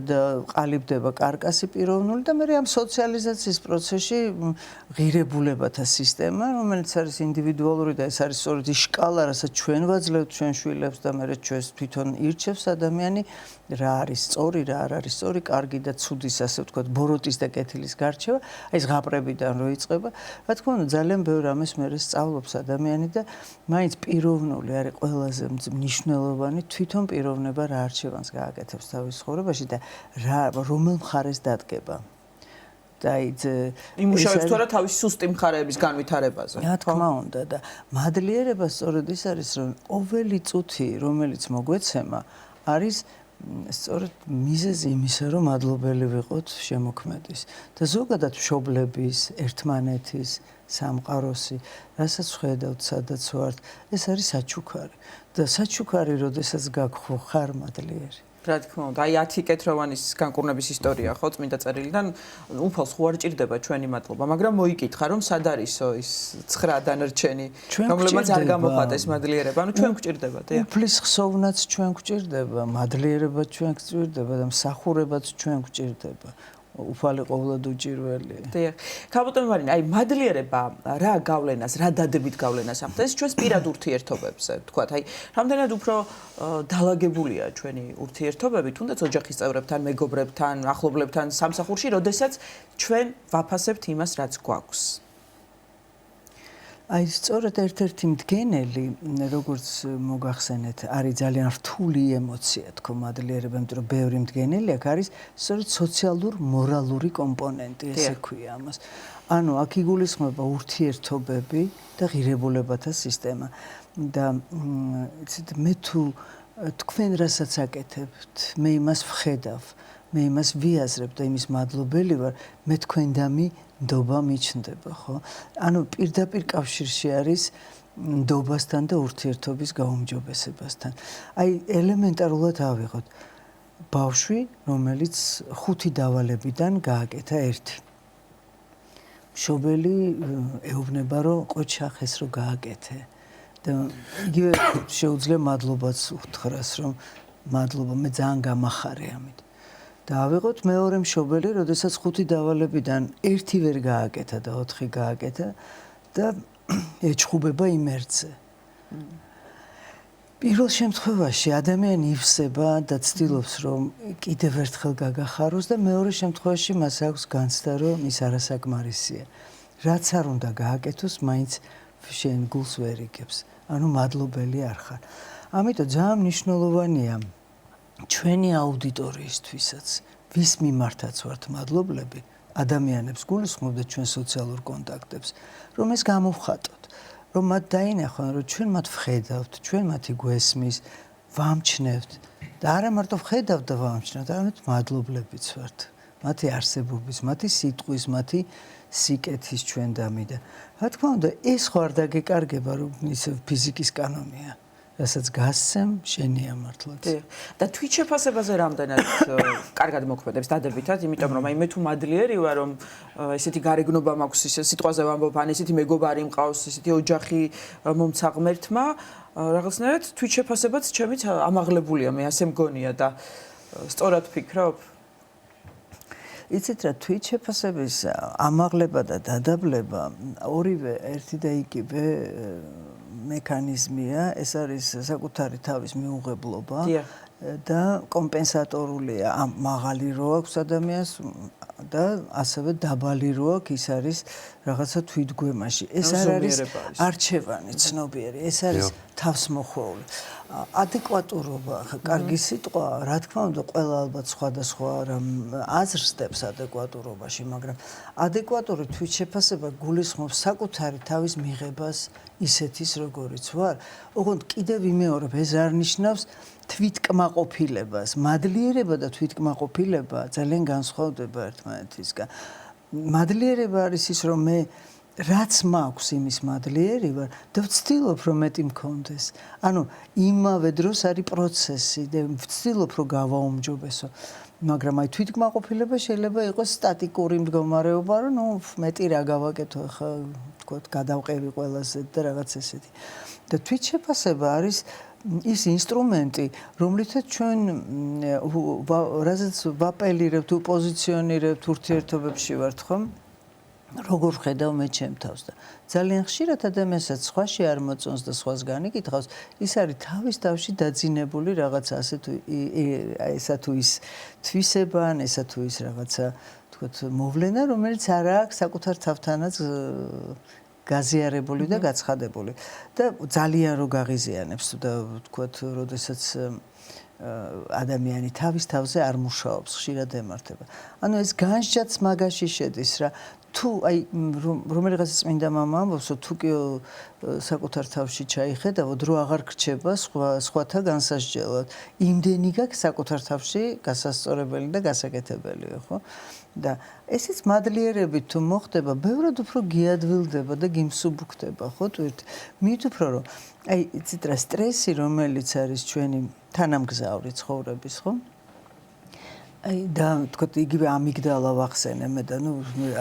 და ყალიბდება კარკასი პიროვნული და მე ამ სოციალიზაციის პროცესში ღირებულებათა სისტემა, რომელიც არის ინდივიდუალური და ეს არის სწორედ ის შკალა, რასაც ჩვენ ვაძლევთ ჩვენ შვილებს და მე ჩვენს თვითონ ირჩევს ადამიანი, რა არის სწორი, რა არ არის სწორი, კარგი და ცუდის, ასე ვთქვათ, ბოროტის და კეთილის გარჩევა, აი ზღაპრებიდან რო იწყება, რა თქმა უნდა, ძალიან ბევრ რამეს მე სწავლობს ადამიანი და მაინც პიროვნული არის ყველაზე მნიშვნელოვანი თვითონ პიროვნება რა არჩევანს გააკეთებს თავის ცხოვრებაში და რომელ მხარეს დადგება. იმუშავებს თუ არა თავის სუსტი მხარეების განვითარებაზე. რა თქმა უნდა და მადლიერება სწორედ ის არის, რომ ყოველი წუთი, რომელიც მოგვეცემა, არის სწორედ მიზეზი იმისა, რომ მადლობელი ვიყოთ შემოქმედის და ზოგადად მშობლების, ერთმანეთის, სამყაროსი, რასაც ხედავთ, სადაც ვართ, ეს არის საჩუქარი და საჩუქარი, როდესაც გაგხარ მადლიერი. რა თქმა უნდა, აი 10 კეთროვანის განკურნების ისტორია ხო წმინდა წერილიდან უფალს ხო არ ჭირდება ჩვენი მადლობა, მაგრამ მოიკითხა რომ სად არისო ის 9 დანარჩენი, რომლებმაც არ გამოხატეს მადლიერება, ანუ ჩვენ გვჭირდება, დიახ. უფლის ხსოვნაც ჩვენ გვჭირდება, მადლიერება ჩვენ გვჭირდება და მსახურებაც ჩვენ გვჭირდება. უფალი ყოვლად უჭირველია. დიახ. ქალბატონი მარინა, აი მადლიერება რა გავლენას, რა დადებით გავლენას ახდენს ჩვენს პირად ურთიერთობებზე, თქვათ, აი რამდენად უფრო დალაგებულია ჩვენი ურთიერთობები, თუნდაც ოჯახის წევრებთან, მეგობრებთან, ახლობლებთან, სამსახურში, როდესაც ჩვენ ვაფასებთ იმას, რაც გვაქვს. აი სწორედ ერთ-ერთი მდგენელი, როგორც მოგახსენეთ, არის ძალიან რთული ემოცია, თქო, მადლიერება, იმიტომ რომ ბევრი მდგენელი აქ არის, სწორედ სოციალურ-მორალური კომპონენტი, ესე ქვია ამას. ანუ აქ იგულისხმება ურთიერთობები და ღირებულებათა სისტემა. და იცით, მე თუ თქვენ რასაც აკეთებთ, მე იმას ვხედავ, მე იმას ვიაზრებ და იმის მადლობელი ვარ, მე თქვენდამი ნდობა მიჩნდება, ხო? ანუ პირდაპირ კავშირში არის ნდობასთან და ურთიერთობის გაუმჯობესებასთან. აი ელემენტარულად ავიღოთ. ბავშვი, რომელიც 5 დავალებიდან გააკეთა 1. მშობელი ეუბნება, რომ ყოჩახეს რო გააკეთე. და იგივე შეუძლია მადლობაც უთხრას, რომ მადლობა, მე ძალიან გამახარე ამით. და ავიღოთ მეორე მშობელი, როდესაც 5 დავალებიდან 1 ვერ გააკეთა და 4 გააკეთა და ეჩხუბება იმ ერთზე. პირველ შემთხვევაში ადამიანი ივსება და ცდილობს, რომ კიდევ ერთხელ გაგახაროს და მეორე შემთხვევაში მას აქვს განცდა, რომ ის არასაკმარისია. რაც არ უნდა გააკეთოს, მაინც შენ გულს ვერ იგებს. ანუ მადლობელი არ ხარ. ამიტომ ძალიან მნიშვნელოვანია ჩვენი აუდიტორიისთვისაც, ვის მიმართაც ვართ მადლობლები, ადამიანებს გულისხმობთ ჩვენ სოციალურ კონტაქტებს, რომ ეს გამოვხატოთ, რომ მათ დაინახონ, რომ ჩვენ მათ ვხედავთ, ჩვენ მათი გვესმის, ვამჩნევთ და არა მარტო ვხედავთ და ვამჩნევთ, არამედ მადლობლებიც ვართ. მათი არსებობის, მათი სიტყვის, მათი სიკეთის ჩვენდამი და რა თქმა უნდა, ეს ხო არ დაგეკარგება, რომ ისე ფიზიკის კანონია. რასაც გასცემ, შენია მართლაც. და თვით შეფასებაზე რამდენად კარგად მოქმედებს დადებითად, იმიტომ რომ აი მე თუ მადლიერი ვარ, რომ ესეთი გარეგნობა მაქვს, ისე სიტყვაზე ვამბობ, ან ესეთი მეგობარი მყავს, ესეთი ოჯახი მომცა ღმერთმა, რაღაცნაირად თვით შეფასებაც ჩემით ამაღლებულია, მე ასე მგონია და სწორად ვფიქრობ. იცით რა, თვით შეფასების ამაღლება და დადაბლება ორივე ერთი და იგივე მექანიზმია, ეს არის საკუთარი თავის მიუღებლობა და კომპენსატორულია, მაღალი რო აქვს ადამიანს და ასევე დაბალი რო აქვს, ის არის რაღაცა თვითგვემაში. ეს არ არის არჩევანი ცნობიერი, ეს არის თავსმოხვეული. ადეკვატურობა, კარგი სიტყვა, რა თქმა უნდა, ყველა ალბათ სხვადასხვა აზრს ადეკვატურობაში, მაგრამ ადეკვატური თვითშეფასება გულისხმობს საკუთარი თავის მიღებას ისეთის, როგორიც ვარ. ოღონდ კიდევ ვიმეორებ, ეს არ ნიშნავს თვითკმაყოფილებას. მადლიერება და თვითკმაყოფილება ძალიან განსხვავდება ერთმანეთისგან. მადლიერება არის ის, რომ მე რაც მაქვს იმის მადლიერი ვარ და ვცდილობ რომ მეტი მქონდეს. ანუ იმავე დროს არის პროცესი და ვცდილობ რომ გავაუმჯობესო. მაგრამ აი თვითკმაყოფილება შეიძლება იყოს სტატიკური მდგომარეობა, რომ ნუ მეტი რა გავაკეთო ხა თქო გადავყევი ყველასე და რაღაც ესეთი. და თვითშეფასება არის ის ინსტრუმენტი, რომლითაც ჩვენ რასაც ვაპელირებთ, უპოზიციონირებთ ურთიერთობებში ვართ, ხომ? როგორ ხედავ მე ჩემ თავს და ძალიან ხშირად ადამიანსაც სხვაში არ მოწონს და სხვას განიკითხავს, ის არის თავის თავში დაძინებული რაღაცა ასე თუ ესა თუ ის თვისება ან ესა თუ ის რაღაცა თქოთ მოვლენა, რომელიც არ აქვს საკუთარ თავთანაც გაზიარებული და გაცხადებული და ძალიან რო გაღიზიანებს და თქოთ როდესაც ადამიანი თავის თავზე არ მუშაობს, ხშირად ემართება. ანუ ეს განსჯაც მაგაში შედის რა თუ აი რომელიღაც წმინდა მამა ამბობს, რომ თუ კი საკუთარ თავში ჩაიხედავთ, რო აღარ გრჩება სხვათა განსასჯელად. იმდენი გაქვს საკუთარ თავში გასასწორებელი და გასაკეთებელია, ხო? და ესეც მადლიერებით თუ მოხდება, ბევრად უფრო გიადვილდება და გიმსუბუქდება, ხო ტვირთ. მით უფრო რომ აი იცით რა სტრესი, რომელიც არის ჩვენი თანამგზავრი ცხოვრების, ხო? აი და თქოთ იგივე ამიგდალა ვახსენე მე და ნუ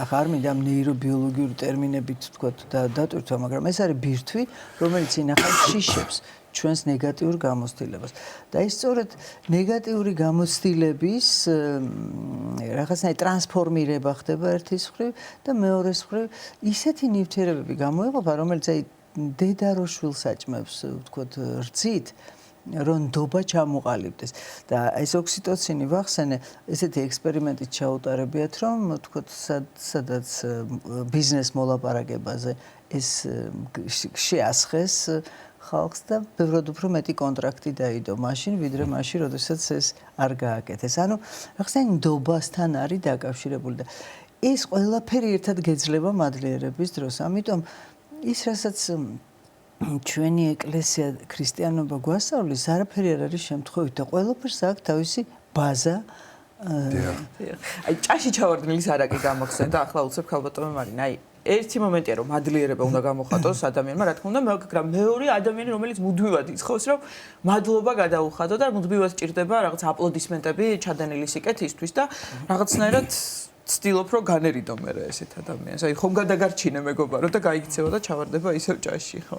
არ მინდა ნეირობიოლოგიური ტერმინებით თქოთ და დატვირთვა, მაგრამ ეს არის ბირთვი, რომელიც ინახავს შიშებს ჩვენს ნეგატიურ გამოცდილებას. და ის სწორედ ნეგატიური გამოცდილების რაღაცნაირი ტრანსფორმირება ხდება ერთის მხრივ და მეორეს მხრივ ისეთი ნივთიერებები გამოიყოფა, რომელიც აი დედა რო შვილს აჭმევს, თქოთ რძით რომ ნდობა ჩამოყალიბდეს და ეს ოქსიტოცინი ვახსენე ესეთი ექსპერიმენტით ჩაუტარებიათ რომ თქოთ სადაც ბიზნეს მოლაპარაკებაზე ეს შეასხეს ხალხს და ბევრად უფრო მეტი კონტრაქტი დაიდო მაშინ ვიდრე მაშინ როდესაც ეს არ გააკეთეს. ანუ ახსენ ნდობასთან არის დაკავშირებული და ეს ყველაფერი ერთად გეძლება მადლიერების დროს. ამიტომ ის რასაც ჩვენი ეკლესია ქრისტიანობა გვასწავლის, არაფერი არ არის შემთხვევით და ყველაფერს აქვს თავისი ბაზა. აი ჭაში ჩავარდნილის არაკი გამოგხსენ და ახლა უცებ ქალბატონო მარინა, აი ერთი მომენტია რომ მადლიერება უნდა გამოხატოს ადამიანმა, რა თქმა უნდა, მაგრამ მეორე ადამიანი რომელიც მუდმივად იცხოვს რომ მადლობა გადაუხადო და მუდმივად ჭირდება რაღაც აპლოდისმენტები ჩადენილი სიკეთისთვის და რაღაცნაირად ცდილობ რომ განერიდო მე ესეთ ადამიანს. აი ხომ გადაგარჩინე მეგობარო და გაიქცევა და ჩავარდება ისევ ჭაში, ხო?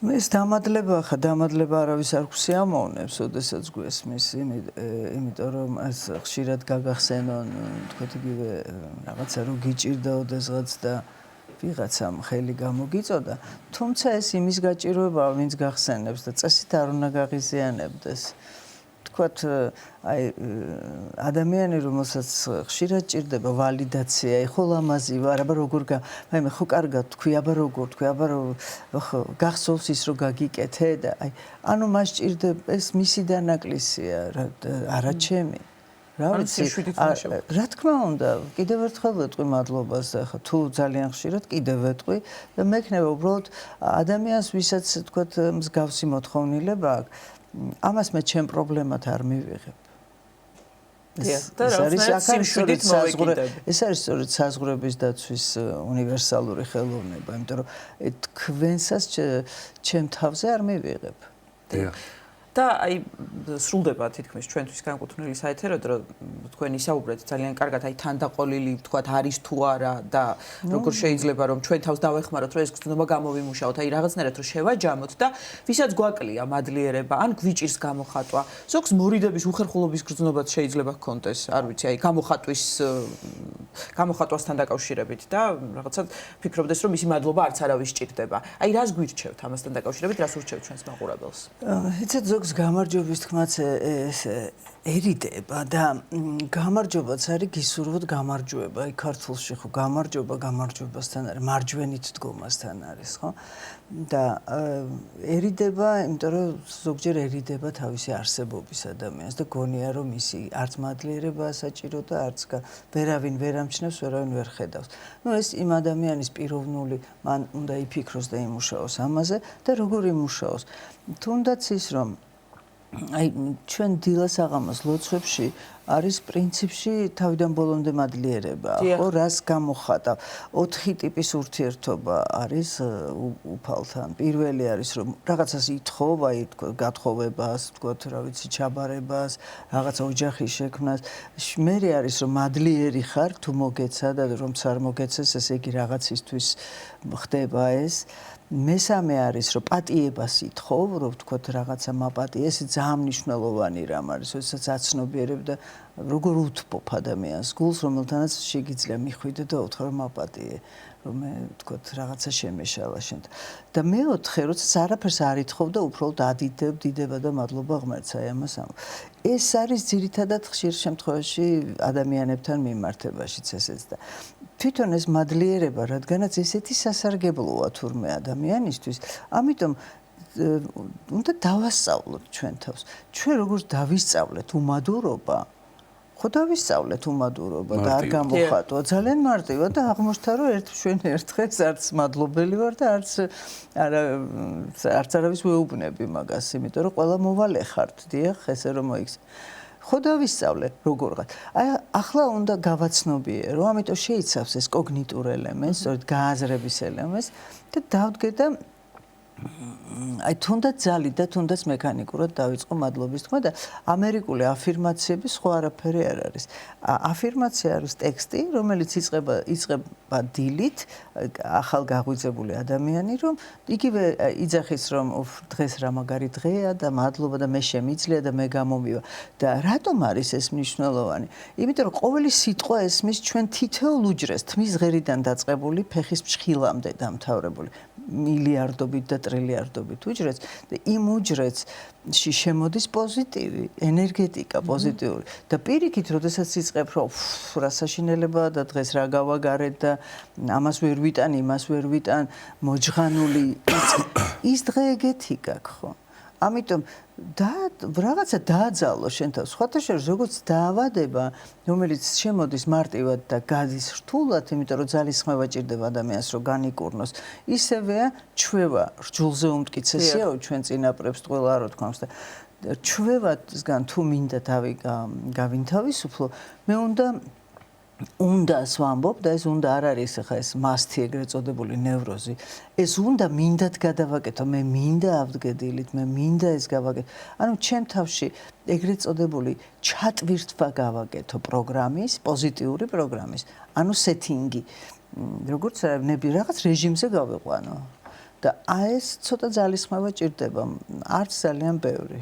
ეს დამადლება ხა დამადლება არავის არ გვსიამოვნებს, ოდესაც გვესმის, იმიტომ რომ ეს ხშირად გაგახსენონ, თქოთ იგივე რაღაცა რო გიჭირდა ოდესღაც და ვიღაცამ ხელი გამოგიწოდა, თუმცა ეს იმის გაჭირვებაა, ვინც გახსენებს და წესით არ უნდა გაღიზიანებდეს. თქვათ აი ადამიანი რომელსაც ხშირად ჭირდება ვალიდაცია, ხო ლამაზი ვარ, აბა როგორ მე ხო კარგად თქვი, აბა როგორ თქვი, აბა ხო გახსოვს ის რომ გაგიკეთე და აი ანუ მას ჭირდება ეს მისი დანაკლისია, არა ჩემი. რა ვიცი, რა თქმა უნდა, კიდევ ერთხელ ვეტყვი მადლობას და ხო თუ ძალიან ხშირად კიდევ ვეტყვი და მექნება უბრალოდ ადამიანს ვისაც თქვათ მსგავსი მოთხოვნილება აქვს ამას მე ჩემ პრობლემად არ მივიღებ. ეს არის სწორედ საზღვრების დაცვის უნივერსალური ხელოვნება, იმიტომ რომ თქვენსაც ჩემ თავზე არ მივიღებ. და აი სრულდება თითქმის ჩვენთვის განკუთვნილი საეთერო დრო თქვენ ისაუბრეთ ძალიან კარგად აი თანდაყოლილი თქვათ არის თუ არა და როგორ შეიძლება რომ ჩვენ თავს დავეხმაროთ რომ ეს გზნობა გამოვიმუშაოთ აი რაღაცნაირად რომ შევაჯამოთ და ვისაც გვაკლია მადლიერება ან გვიჭირს გამოხატვა ზოგს მორიდების უხერხულობის გზნობაც შეიძლება ჰქონდეს არ ვიცი აი გამოხატვასთან დაკავშირებით და რაღაცა ფიქრობდეს რომ მისი მადლობა არც არავის ჭირდება აი რას გვირჩევთ ამასთან დაკავშირებით რას ურჩევთ ჩვენს მაყურებელს იცით ზოგს გამარჯვების თქმაც ერიდება და გამარჯვებაც არის გისურვოთ გამარჯვება. აი ქართულში ხო გამარჯვებასთან არის, მარჯვენით დგომასთან არის, ხო? და ერიდება, იმიტომ რომ ზოგჯერ ერიდება თავისი არსებობის ადამიანს და გონია რომ ისი არც მადლიერებაა საჭირო და არც ვერავინ ვერ ამჩნევს, ვერავინ ვერ ხედავს. ნუ ეს იმ ადამიანის პიროვნული, მან უნდა იფიქროს და იმუშაოს ამაზე და როგორ იმუშაოს. თუნდაც ის რომ აი ჩვენ დილას აღამას ლოცვებში არის პრინციპში თავიდან ბოლომდე მადლიერებაა, ხო, რას გამოხატავ. 4 ტიპის ურთიერთობა არის უფალთან. პირველი არის რომ რაღაცას ითხოვ, აი გათხოვებას, თქო რა ვიცი, ჩაბარებას, რაღაცა ოჯახის შექმნას. მერე არის რომ მადლიერი ხარ, თუ მოგეცა და რომ არ მოგეცეს, ესე იგი რაღაცისთვის ხდება ეს. მესამე არის რომ პატიებას ითხოვ, რომ თქო რაღაცა მაპატიე, ეს ძალიან მნიშვნელოვანი რამ არის, როდესაც აცნობიერებ და როგორ უთბობ ადამიანს გულს, რომელთანაც შეგიძლია მიხვიდე და უთხრა რომ მაპატიე, რომ მე თქო რაღაცა შემეშალა შენთან. და მეოთხე, როდესაც არაფერს არ ითხოვ და უბრალოდ ადიდებ, დიდება და მადლობა ღმერთს, აი ამას ამ. ეს არის ძირითადად ხშირ შემთხვევაში ადამიანებთან მიმართებაშიც ესეც და თვითონ ეს მადლიერება, რადგანაც ესეთი სასარგებლოა თურმე ადამიანისთვის, ამიტომ უნდა დავასწავლოთ ჩვენ თავს. ჩვენ როგორც დავისწავლეთ უმადურობა, ხო დავისწავლეთ უმადურობა და არ გამოხატვა. ძალიან მარტივად და აღმოჩნდა რომ ჩვენ ერთ დღეს არც მადლობელი ვარ და არც არავის ვეუბნები მაგას, იმიტომ რომ ყველა მოვალე ხართ, დიახ, ესე რომ მოიქცე. ხო დავისწავლე როგორღაც. აი ახლა უნდა გავაცნობიერო, ამიტომ შეიცავს ეს კოგნიტურ ელემენტს, სწორედ გააზრების ელემენტს და დავდგე და აი თუნდაც ძალით და თუნდაც მექანიკურად დავიწყო მადლობის თქმა და ამერიკული αφირმაციები სხვა არაფერი არ არის. αφირმაცია არის ტექსტი, რომელიც იწყება დილით, ახალ გაღვიძებული ადამიანი, რომ იგივე იძახის, რომ დღეს რა მაგარი დღეა და მადლობა და მე შემიძლია და მე გამომივა. და რატომ არის ეს მნიშვნელოვანი? იმიტომ რომ ყოველი სიტყვა ესმის ჩვენ თითოეულ უჯრედს, თმის ღერიდან დაწყებული ფეხის ფშხილამდე დამთავრებული. მილიარდობით და ტრილიარდობით უჯრედს და იმ უჯრედში შემოდის პოზიტივი, ენერგეტიკა პოზიტიური და პირიქით, როდესაც იწყებ, რომ რა საშინელებაა და დღეს რა გავაგარეთ და ამას ვერ ვიტან, იმას ვერ ვიტან, მოჯღანული ის დღე ეგეთი გაქვს, ხო? ამიტომ რაღაცა დააძალო შენ თავს. სხვათა შორის როგორც დაავადება, რომელიც შემოდის მარტივად და გადის რთულად, იმიტომ რომ ძალისხმევა ჭირდება ადამიანს, რომ განიკურნოს, ისევეა ჩვევა რჯულზე უმტკიცესიაო ჩვენ წინაპრებს ყველა რო თქოს და ჩვევასგან თუ მინდა თავი გავინთავისუფლო, მე უნდას ვამბობ და ეს უნდა არ არის ახლა ეს მასთი ეგრეთ წოდებული ნევროზი. ეს უნდა მინდათ გადავაკეთო, მე მინდა ავდგე დილით, მე მინდა ეს გავაკეთო. ანუ ჩემ თავში ეგრეთ წოდებული ჩატვირთვა გავაკეთო პროგრამის, პოზიტიური პროგრამის, ანუ სეტინგი. როგორც რაღაც რეჟიმზე გავიყვანო. და აი ეს ცოტა ძალისხმევა ჭირდება, არც ძალიან ბევრი.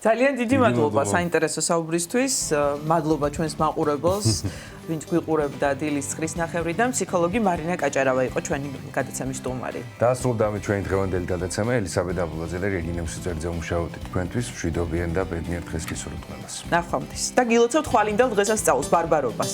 ძალიან დიდი მადლობა საინტერესო საუბრისთვის. მადლობა ჩვენს მაყურებელს, ვინც გვიყურებდა დილის 9:00 და ფსიქოლოგი მარინა კაჭარავა იყო ჩვენი გადაცემის სტუმარი. დაასრულდა ჩვენი დღევანდელი გადაცემა. ელისაბედ აბულაძე და რეგინა მუსიძელიძე მუშაობდით თქვენთვის. მშვიდობიან და ბედნიერ დღეს გისურვებთ ყველას. ნახვამდის. და გილოცავთ ხვალინდელ დღესასწაულს, ბარბარობას.